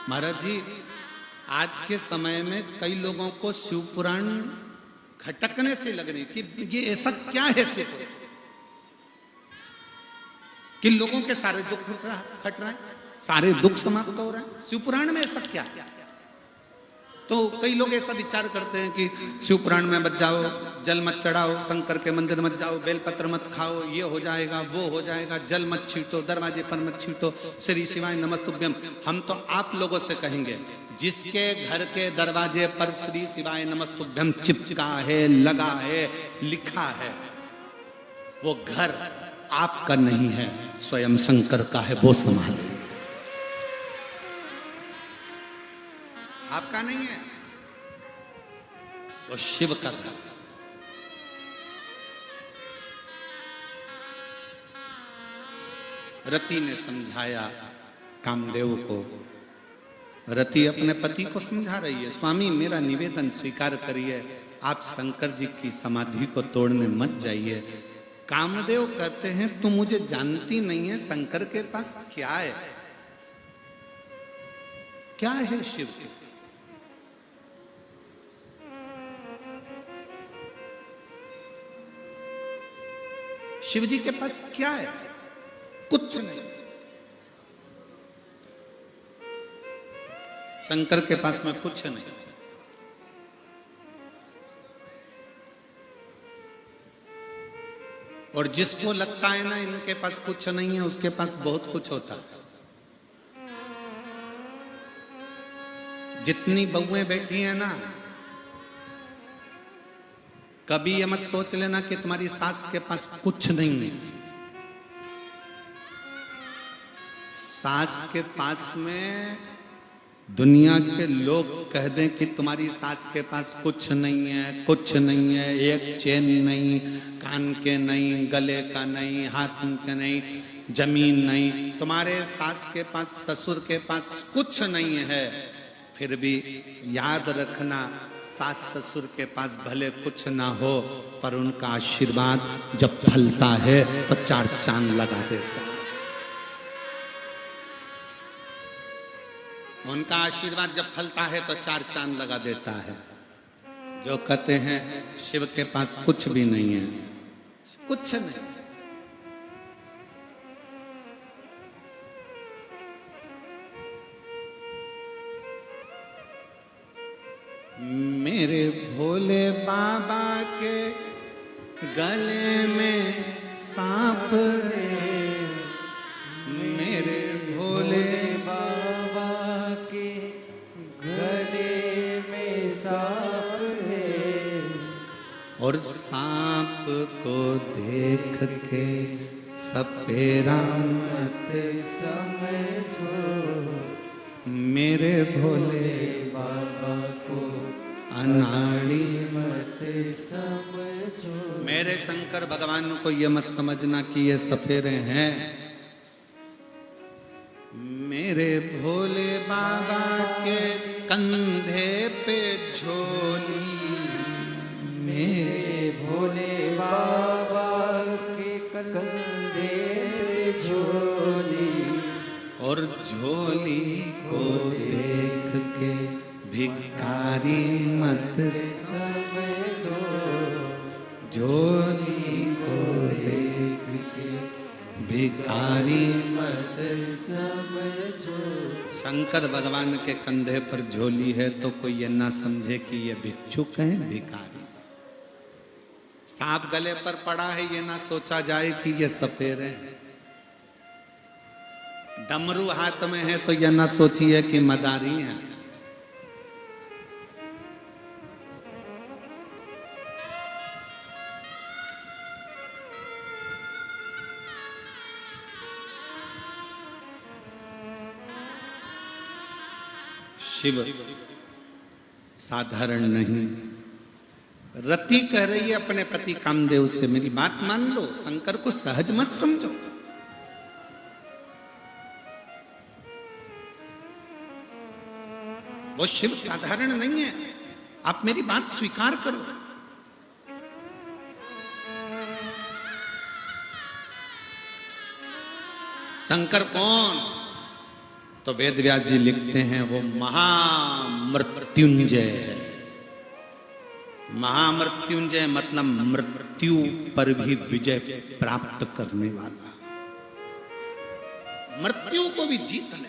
महाराज जी आज के समय में कई लोगों को शिव पुराण खटकने से लग रही कि ये ऐसा क्या है शिव पुराण कि लोगों के सारे दुख खट रहे हैं, सारे दुख समाप्त हो रहे हैं। शिव पुराण में ऐसा क्या? तो कई लोग ऐसा विचार करते हैं कि शिव पुराण में मत जाओ, जल मत चढ़ाओ, शंकर के मंदिर मत जाओ, बेलपत्र मत खाओ, ये हो जाएगा वो हो जाएगा, जल मत छींटो, दरवाजे पर मत छींटो, श्री शिवाय नमस्तुभ्यम। हम तो आप लोगों से कहेंगे जिसके घर के दरवाजे पर श्री शिवाय नमस्तुभ्यम चिपका है, लगा है, लिखा है, वो घर आपका नहीं है, स्वयं शंकर का है, वो संभाले। आपका नहीं है, वो शिव का घर। रति ने समझाया कामदेव को, रति अपने पति को समझा रही है, स्वामी मेरा निवेदन स्वीकार करिए, आप शंकर जी की समाधि को तोड़ने मत जाइए। कामदेव कहते हैं तू मुझे जानती नहीं है, शंकर के पास क्या है, क्या है शिव के पास? शिव जी के पास क्या है? कुछ नहीं। शंकर के पास में कुछ नहीं। और जिसको लगता है ना इनके पास कुछ नहीं है, उसके पास बहुत कुछ होता है। जितनी बहुएं बैठी हैं ना, कभी ये मत सोच लेना कि तुम्हारी सास के पास कुछ नहीं है। सास के पास में दुनिया के लोग कह दें कि तुम्हारी सास के पास कुछ नहीं है, कुछ नहीं है, एक चेन नहीं, कान के नहीं, गले का नहीं, हाथ के नहीं, जमीन नहीं, तुम्हारे सास के पास, ससुर के पास कुछ नहीं है, फिर भी याद रखना सास ससुर के पास भले कुछ ना हो, पर उनका आशीर्वाद जब फलता है तो 4 चांद लगा देता है। उनका आशीर्वाद जब फलता है तो 4 चांद लगा देता है। जो कहते हैं शिव के पास कुछ भी नहीं है, कुछ नहीं, मेरे भोले बाबा के गले में सांप है, मेरे भोले बाबा के गले में सांप है, और सांप को देख के सपेरा मत समझो, मेरे भोले बाबा को अनाड़ी मत समझो। मेरे शंकर भगवान को ये मत समझना कि ये सफेरे हैं। मेरे भोले बाबा के कंधे पे झोली, मेरे भोले बाबा के कंधे पे झोली, और झोली को देख के भिखारी मत समझो, झोली को देख के भिखारी मत समझो। शंकर भगवान के कंधे पर झोली है तो कोई ये ना समझे कि ये भिक्षुक है, भिखारी। सांप गले पर पड़ा है ये ना सोचा जाए कि ये सफेद है। डमरू हाथ में है तो यह ना सोचिए कि मदारी है। शिव साधारण नहीं। रति कह रही है अपने पति कामदेव से, मेरी बात मान लो, शंकर को सहज मत समझो। वो शिव साधारण नहीं है, आप मेरी बात स्वीकार करो। शंकर कौन? तो वेद व्यास जी लिखते हैं वो महामृत्युंजय है। महामृत्युंजय मतलब मृत्यु पर भी विजय प्राप्त करने वाला, मृत्यु को भी जीत ले।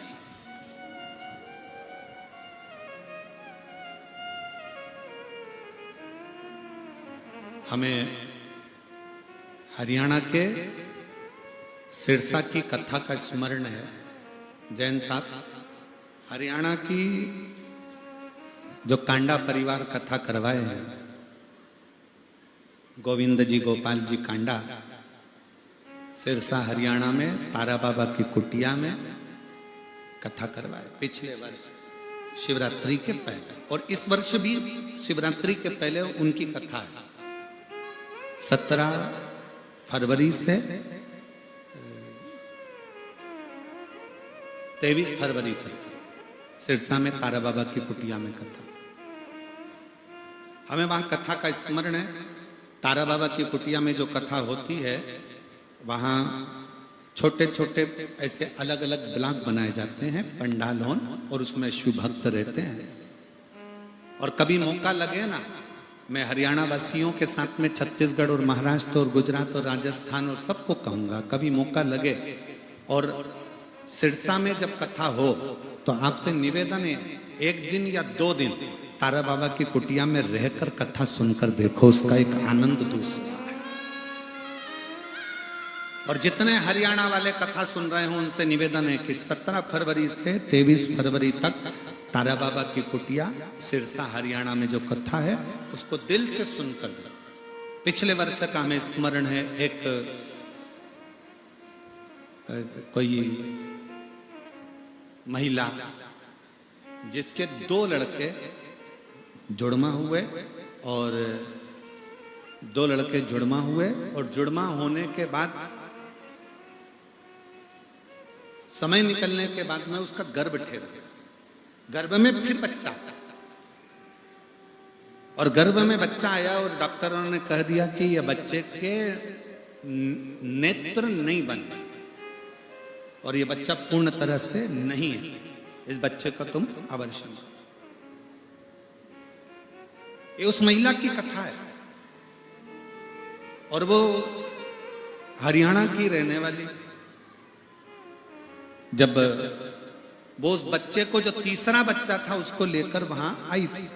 हमें हरियाणा के सिरसा की कथा का स्मरण है। जैन साहब, हरियाणा की जो कांडा परिवार कथा करवाए हैं, गोविंद जी गोपाल जी कांडा, सिरसा हरियाणा में तारा बाबा की कुटिया में कथा करवाए पिछले वर्ष शिवरात्रि के पहले, और इस वर्ष भी शिवरात्रि के पहले उनकी कथा है। 17 फरवरी से 23 फरवरी तक सिरसा में तारा बाबा की कुटिया में कथा। हमें वहां कथा का स्मरण है। तारा बाबा की कुटिया में जो कथा होती है, वहां छोटे छोटे ऐसे अलग अलग ब्लॉक बनाए जाते हैं, पंडाल होन, और उसमें शिव भक्त रहते हैं। और कभी मौका लगे ना, मैं हरियाणा वासियों के साथ में छत्तीसगढ़ और महाराष्ट्र और गुजरात और राजस्थान और सबको कहूंगा, कभी मौका लगे और सिरसा में जब कथा हो तो आपसे निवेदन है, 1 दिन या 2 दिन तारा बाबा की कुटिया में रहकर कथा सुनकर देखो, उसका एक आनंद दूसरा है। और जितने हरियाणा वाले कथा सुन रहे हो उनसे निवेदन है कि 17 फरवरी से 23 फरवरी तक तारा बाबा की कुटिया सिरसा हरियाणा में जो कथा है उसको दिल से सुनकर दो। पिछले वर्ष का हमें स्मरण है, एक कोई महिला जिसके 2 लड़के जुड़मा हुए और 2 लड़के जुड़मा हुए और जुड़मा होने के बाद समय निकलने के बाद में उसका गर्भ ठहर गया। गर्भ में फिर बच्चा और गर्भ में बच्चा आया और डॉक्टरों ने कह दिया कि यह बच्चे के नेत्र नहीं बने और ये बच्चा पूर्ण तरह से नहीं है, इस बच्चे का तुम अबॉर्शन करो। ये उस महिला की कथा है और वो हरियाणा की रहने वाली, जब वो उस बच्चे को, जो तीसरा बच्चा था, उसको लेकर वहां आई थी,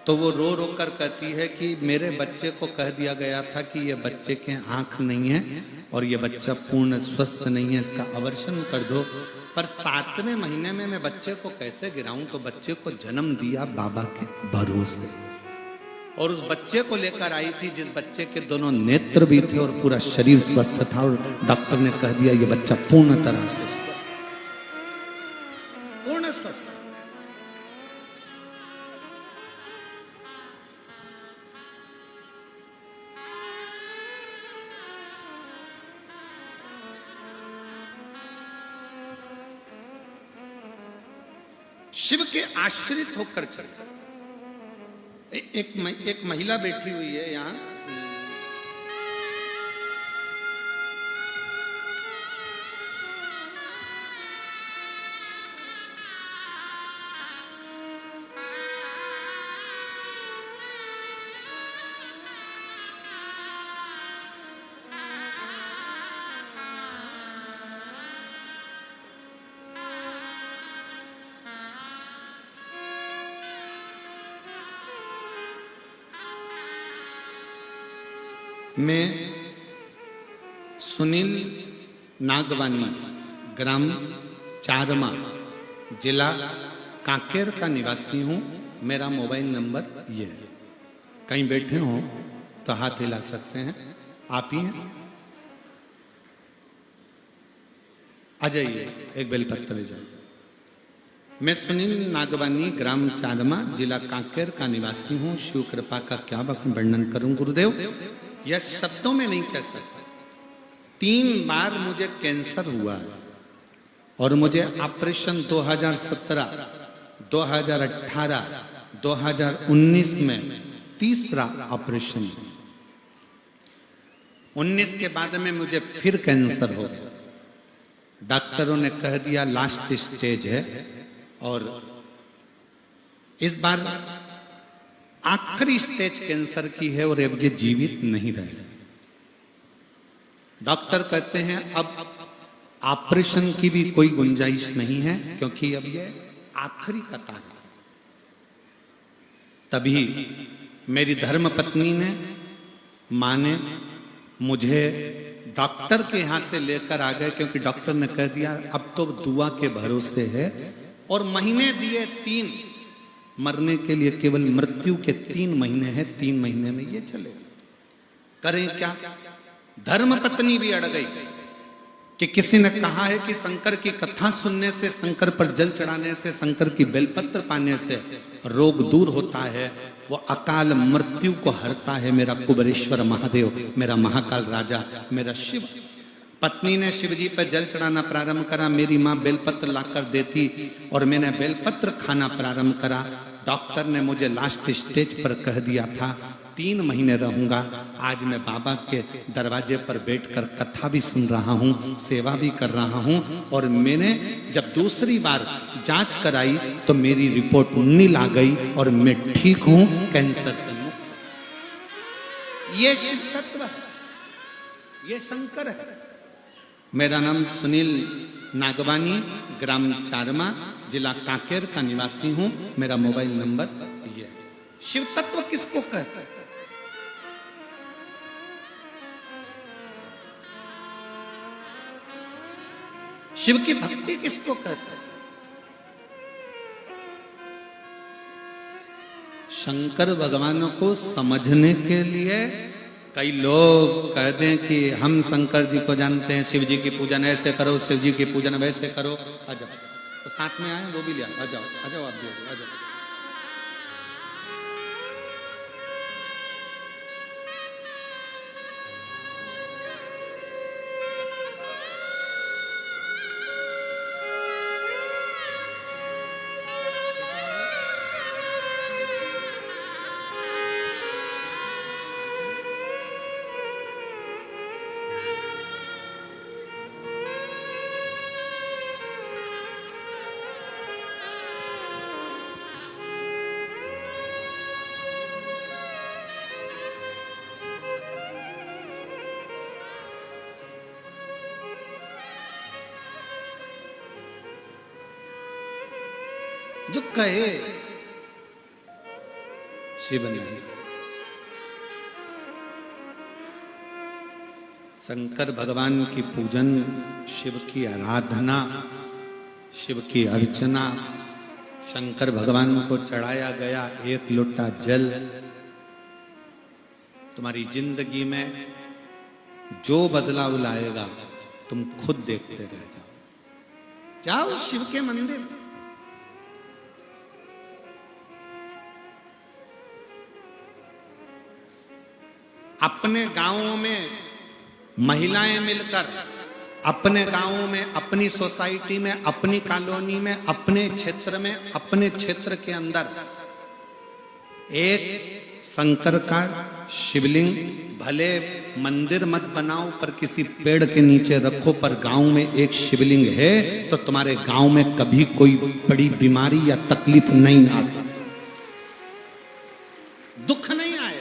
तो वो रो रो कर कहती है कि मेरे बच्चे को कह दिया गया था कि ये बच्चे के आंख नहीं है और ये बच्चा पूर्ण स्वस्थ नहीं है, इसका अबॉर्शन कर दो। पर 7वें महीने में मैं बच्चे को कैसे गिराऊं, तो बच्चे को जन्म दिया बाबा के भरोसे और उस बच्चे को लेकर आई थी जिस बच्चे के दोनों नेत्र भी थे और पूरा शरीर स्वस्थ था और डॉक्टर ने कह दिया ये बच्चा पूर्ण तरह से स्वस्थ, पूर्ण स्वस्थ। शिव के आश्रित होकर चल। एक महिला बैठी हुई है यहां, मैं सुनील नागवानी, ग्राम चारमा, जिला कांकेर का निवासी हूँ। मेरा मोबाइल नंबर ये है। कहीं बैठे हो तो हाथ हिला सकते हैं। आप ही हैं? आ जाइए, एक बेलपत्र ले जाइए। मैं सुनील नागवानी, ग्राम चारमा, जिला कांकेर का निवासी हूँ। शिव कृपा का क्या वर्णन करूं गुरुदेव, यह शब्दों में नहीं कह सकता। 3 बार मुझे कैंसर हुआ है और मुझे ऑपरेशन 2017, 2018, 2019 में तीसरा ऑपरेशन। 19 के बाद में मुझे फिर कैंसर हो गया। डॉक्टरों ने कह दिया लास्ट स्टेज है और इस बार आखिरी स्टेज कैंसर की है और अब ये जीवित नहीं रहे। डॉक्टर कहते हैं अब ऑपरेशन की भी कोई गुंजाइश नहीं है क्योंकि अब ये आखिरी कतार है। तभी मेरी धर्म पत्नी ने, मां ने मुझे डॉक्टर के यहां से लेकर आ गए क्योंकि डॉक्टर ने कह दिया अब तो दुआ के भरोसे है और महीने दिए 3, मरने के लिए केवल मृत्यु के 3 महीने हैं। 3 महीने में ये चले। करें क्या? धर्म पत्नी भी अड़ गई कि किसी ने कहा है कि शंकर की कथा सुनने से, शंकर पर जल चढ़ाने से, शंकर की बेलपत्र पाने से रोग दूर होता है, वो अकाल मृत्यु को हरता है। मेरा कुबेरेश्वर महादेव, मेरा महाकाल राजा, मेरा शिव। पत्नी ने शिवजी पर जल चढ़ाना प्रारंभ करा। मेरी माँ बेलपत्र लाकर देती और मैंने बेलपत्र खाना प्रारंभ करा। डॉक्टर ने मुझे लास्ट स्टेज पर कह दिया था 3 महीने रहूंगा। आज मैं बाबा के दरवाजे पर बैठकर कथा भी सुन रहा हूँ, सेवा भी कर रहा हूँ और मैंने जब दूसरी बार जांच कराई तो मेरी रिपोर्ट नील आ गई और मैं ठीक हूँ, कैंसर से मुक्त। ये शिव तत्व है, ये शंकर है। मेरा नाम सुनील नागवानी, ग्राम चारमा, जिला कांकेर का निवासी हूं। मेरा मोबाइल नंबर ये है। शिव तत्व किसको कहते हैं? शिव की भक्ति किसको कहते हैं? शंकर भगवान को समझने के लिए कई लोग कहते हैं कि हम शंकर जी को जानते हैं, शिव जी की पूजन ऐसे करो, शिव जी की पूजन वैसे करो। अजब, तो साथ में आए वो भी ले आओ, आ जाओ आ जाओ, आप भी आ जाओ। जो कहे शिव ने, शंकर भगवान की पूजन, शिव की आराधना, शिव की अर्चना, शंकर भगवान को चढ़ाया गया एक लोटा जल, तुम्हारी जिंदगी में जो बदलाव लाएगा तुम खुद देखते रह जाओ। जाओ शिव के मंदिर, अपने गांवों में महिलाएं मिलकर, अपने गांवों में, अपनी सोसाइटी में, अपनी कॉलोनी में, अपने क्षेत्र में, अपने क्षेत्र के अंदर एक शंकर का शिवलिंग, भले मंदिर मत बनाओ पर किसी पेड़ के नीचे रखो, पर गांव में एक शिवलिंग है तो तुम्हारे गांव में कभी कोई बड़ी बीमारी या तकलीफ नहीं आ सकती, दुख नहीं आए।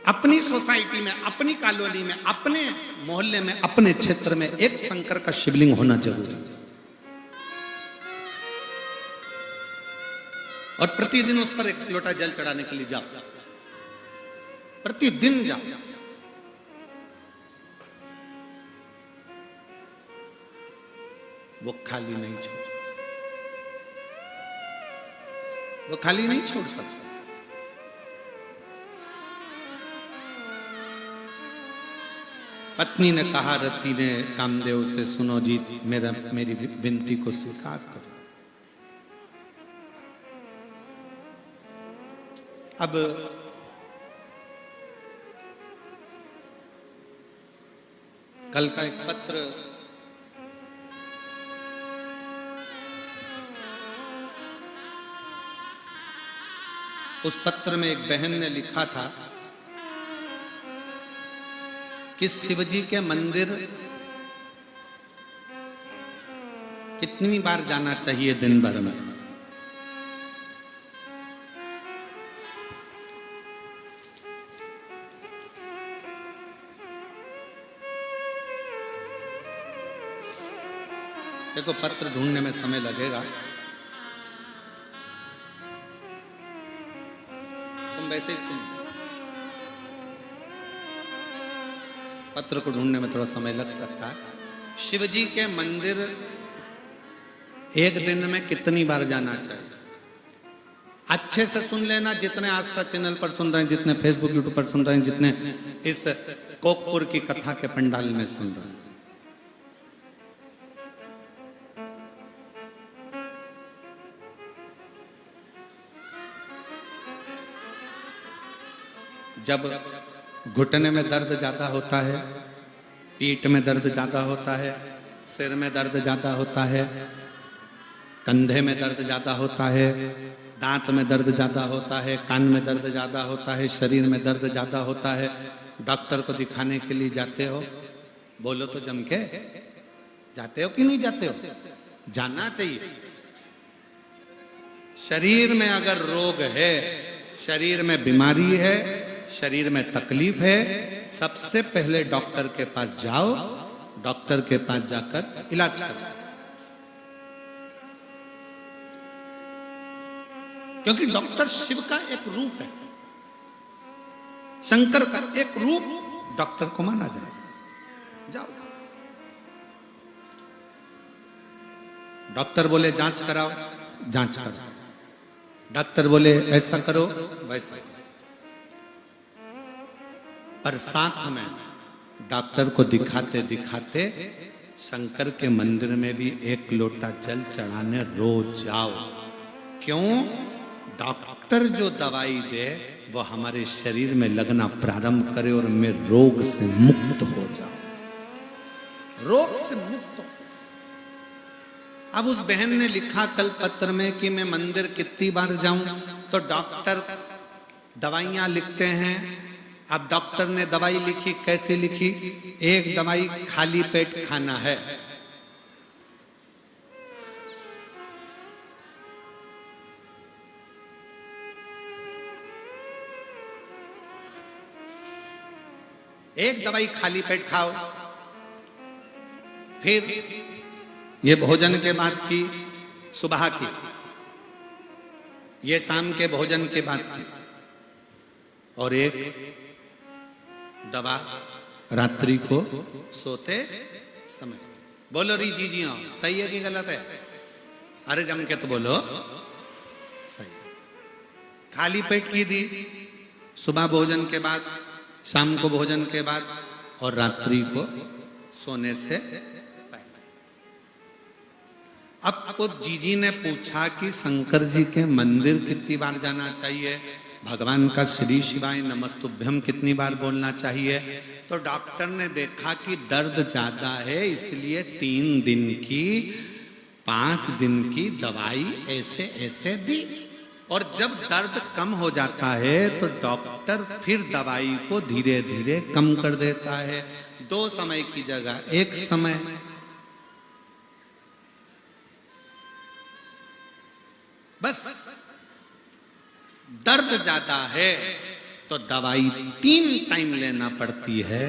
अपनी सोसाइटी में, अपनी कॉलोनी में, अपने मोहल्ले में, अपने क्षेत्र में एक शंकर का शिवलिंग होना जरूरी है। और प्रतिदिन उस पर एक लोटा जल चढ़ाने के लिए जाओ, प्रतिदिन जाओ। वो खाली नहीं छोड़, वो खाली नहीं छोड़ सकता। पत्नी ने कहा रति ने कामदेव से, सुनो जी मेरी विनती को स्वीकार करो। अब कल का एक पत्र उस पत्र में एक बहन ने लिखा था कि शिवजी के मंदिर कितनी बार जाना चाहिए दिन भर में। देखो पत्र ढूंढने में समय लगेगा, तुम वैसे ही सुनो, पत्र को ढूंढने में थोड़ा समय लग सकता है। शिवजी के मंदिर एक दिन में कितनी बार जाना चाहिए? अच्छे से सुन लेना, जितने आस्था चैनल पर सुन रहे हैं, जितने फेसबुक यूट्यूब पर सुन रहे हैं, जितने इस कोकपुर की कथा के पंडाल में सुन रहे हैं। जब घुटने में दर्द ज्यादा होता है, पीठ में दर्द ज्यादा होता है, सिर में दर्द ज्यादा होता है, कंधे में दर्द ज्यादा होता है, दांत में दर्द ज्यादा होता है, कान में दर्द ज्यादा होता है, शरीर में दर्द ज्यादा होता है, डॉक्टर को दिखाने के लिए जाते हो? बोलो तो जम के, जाते हो कि नहीं जाते हो? जाना चाहिए। शरीर में अगर रोग है, शरीर में बीमारी है, शरीर में तकलीफ है, सबसे पहले डॉक्टर के पास जाओ, डॉक्टर के पास जाकर इलाज करो। क्योंकि डॉक्टर शिव का एक रूप है, शंकर का एक रूप डॉक्टर को माना जाए। जाओ, डॉक्टर बोले जांच कराओ, जांच करो, डॉक्टर बोले ऐसा करो, वैसा। पर साथ में डॉक्टर को दिखाते दिखाते शंकर के मंदिर में भी एक लोटा जल चढ़ाने रोज जाओ। क्यों? डॉक्टर जो दवाई दे वो हमारे शरीर में लगना प्रारंभ करे और मैं रोग से मुक्त हो जाऊं, रोग से मुक्त हो। अब उस बहन ने लिखा कल पत्र में कि मैं मंदिर कितनी बार जाऊं, तो डॉक्टर दवाइयां लिखते हैं। अब डॉक्टर ने दवाई लिखी, कैसे लिखी? एक दवाई खाली पेट खाना है, एक दवाई खाली पेट खाओ, फिर ये भोजन के बाद की, सुबह की, ये शाम के भोजन के बाद की, और एक दवा रात्रि को सोते समय। बोलो री जी जी, सही है कि गलत है? अरे जम के तो बोलो सही। खाली पेट की दी सुबह भोजन के बाद, शाम को भोजन के बाद, और रात्रि को सोने से पहले। अब को जीजी ने पूछा कि शंकर जी के मंदिर कितनी बार जाना चाहिए, भगवान का श्री शिवाय नमस्तुभ्यम कितनी बार बोलना चाहिए? तो डॉक्टर ने देखा कि दर्द ज्यादा है, इसलिए 3 दिन की 5 दिन की दवाई ऐसे ऐसे दी। और जब दर्द कम हो जाता है तो डॉक्टर फिर दवाई को धीरे धीरे कम कर देता है। 2 समय की जगह 1 समय। बस दर्द ज्यादा है तो दवाई 3 टाइम लेना पड़ती है,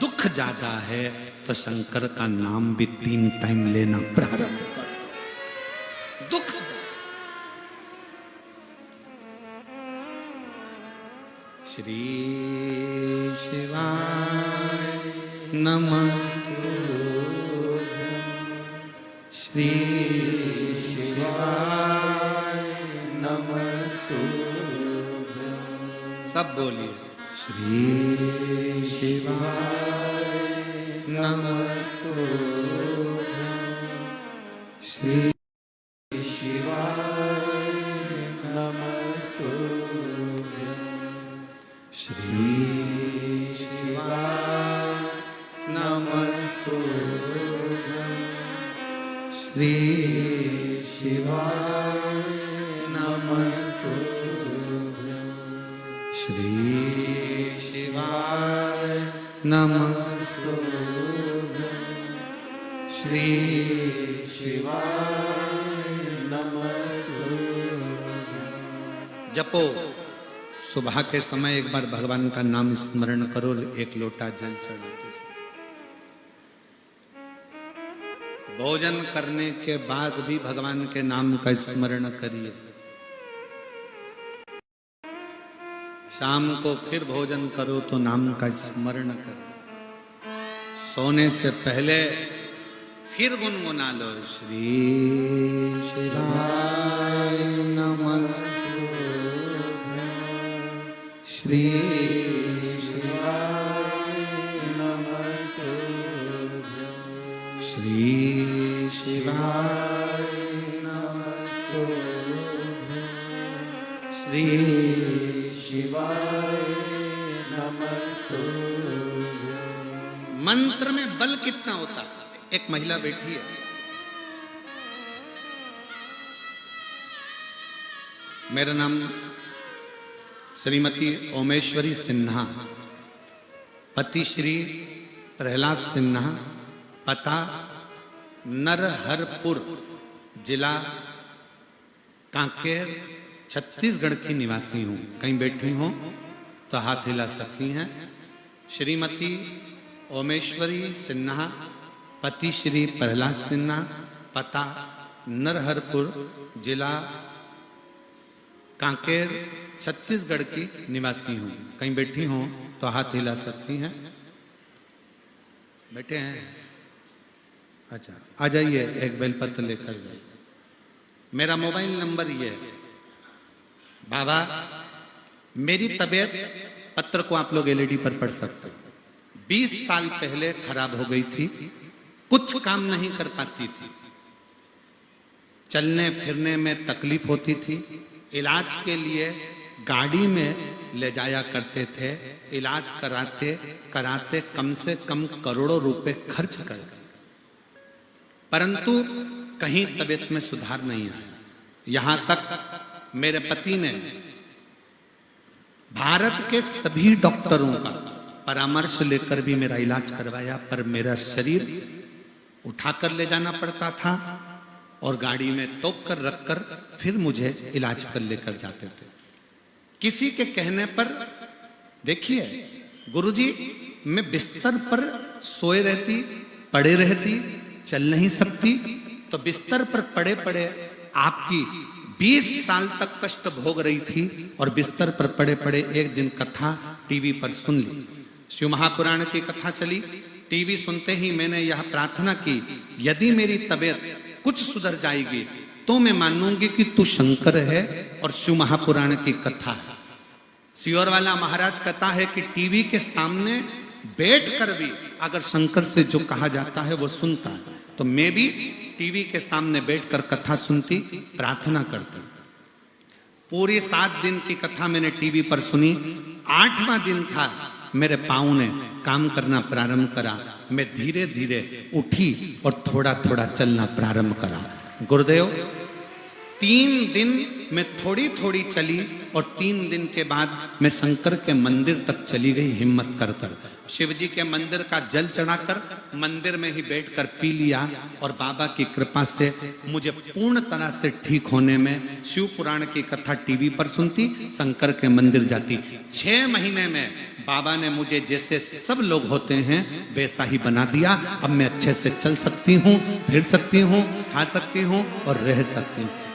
दुख ज्यादा है तो शंकर का नाम भी 3 टाइम लेना प्रारंभ कर दो। दुख श्री शिवाय नमः, श्री शिवाय नमः। सब बोलिए, श्री शिवाय नमः, श्री शिवाय नमः, श्री शिवाय नमः, श्री शिवाय नमः, श्री शिवाय नमः, श्री शिवाय नमः। जपो, सुबह के समय एक बार भगवान का नाम स्मरण करो, एक लोटा जल चढ़ाते समय। भोजन करने के बाद भी भगवान के नाम का स्मरण करिए। शाम को फिर भोजन करो तो नाम का स्मरण करो। सोने से पहले फिर गुनगुना लो, श्री शिवाय नमः, श्री शिवाय नमः, श्री शिवाय नमः, श्री शिवाय नमः। मंत्र में बल कितना होता है? एक महिला बैठी है, मेरा नाम श्रीमती ओमेश्वरी सिन्हा, पति श्री प्रहलाद सिन्हा, पता नरहरपुर, जिला कांकेर, छत्तीसगढ़ की निवासी हूँ। कहीं बैठी हो तो हाथ हिला सकती हैं। श्रीमती ओमेश्वरी सिन्हा, पति श्री प्रहलाद सिन्हा, पता नरहरपुर, जिला कांकेर, छत्तीसगढ़ की निवासी हूँ। कहीं बैठी हो तो हाथ हिला सकती हैं। बैठे हैं? अच्छा, आ जाइए, एक बेलपत्र लेकर जाइए। मेरा मोबाइल नंबर ये है। बाबा, मेरी तबीयत पत्र को आप लोग एलईडी पर पढ़ सकते हो। 20 साल पहले खराब हो गई थी, कुछ काम नहीं कर पाती थी, चलने फिरने में तकलीफ होती थी, इलाज के लिए गाड़ी में ले जाया करते थे, इलाज कराते कराते कम से कम करोड़ों रुपए खर्च कर गए, परंतु कहीं तबीयत में सुधार नहीं आया। यहां तक मेरे पति ने भारत के सभी डॉक्टरों का परामर्श लेकर भी मेरा इलाज करवाया, पर मेरा शरीर उठाकर ले जाना पड़ता था और गाड़ी में तोप कर रखकर फिर मुझे इलाज पर लेकर जाते थे। किसी के कहने पर, देखिए गुरुजी मैं बिस्तर पर सोए रहती, पड़े रहती, चल नहीं सकती, तो बिस्तर पर पड़े पड़े आपकी 20 साल तक कष्ट भोग रही थी और बिस्तर पर पड़े पड़े एक दिन कथा टीवी पर सुन ली। शिव महापुराण की कथा चली, टीवी सुनते ही मैंने यह प्रार्थना की, यदि मेरी तबीयत कुछ सुधर जाएगी तो मैं मानूंगी कि तू शंकर है और शिव महापुराण की कथा है। सियोर वाला महाराज कहता है कि टीवी के सामने बैठकर भी अगर शंकर से जो कहा जाता है वो सुनता है, तो मैं भी टीवी के सामने बैठकर कथा सुनती, प्रार्थना करती। पूरी 7 दिन की कथा मैंने टीवी पर सुनी। 8वां दिन था, मेरे पाँव ने काम करना प्रारंभ करा, मैं धीरे धीरे उठी और थोड़ा थोड़ा चलना प्रारंभ करा। गुरुदेव 3 दिन मैं थोड़ी थोड़ी चली और 3 दिन के बाद मैं शंकर के मंदिर तक चली गई हिम्मत कर कर। शिव जी के मंदिर का जल चढ़ाकर मंदिर में ही बैठकर पी लिया और बाबा की कृपा से मुझे पूर्ण तरह से ठीक होने में, शिव पुराण की कथा टीवी पर सुनती, शंकर के मंदिर जाती, 6 महीने में बाबा ने मुझे जैसे सब लोग होते हैं वैसा ही बना दिया। अब मैं अच्छे से चल सकती हूँ, फिर सकती हूँ, खा सकती हूँ और रह सकती हूँ।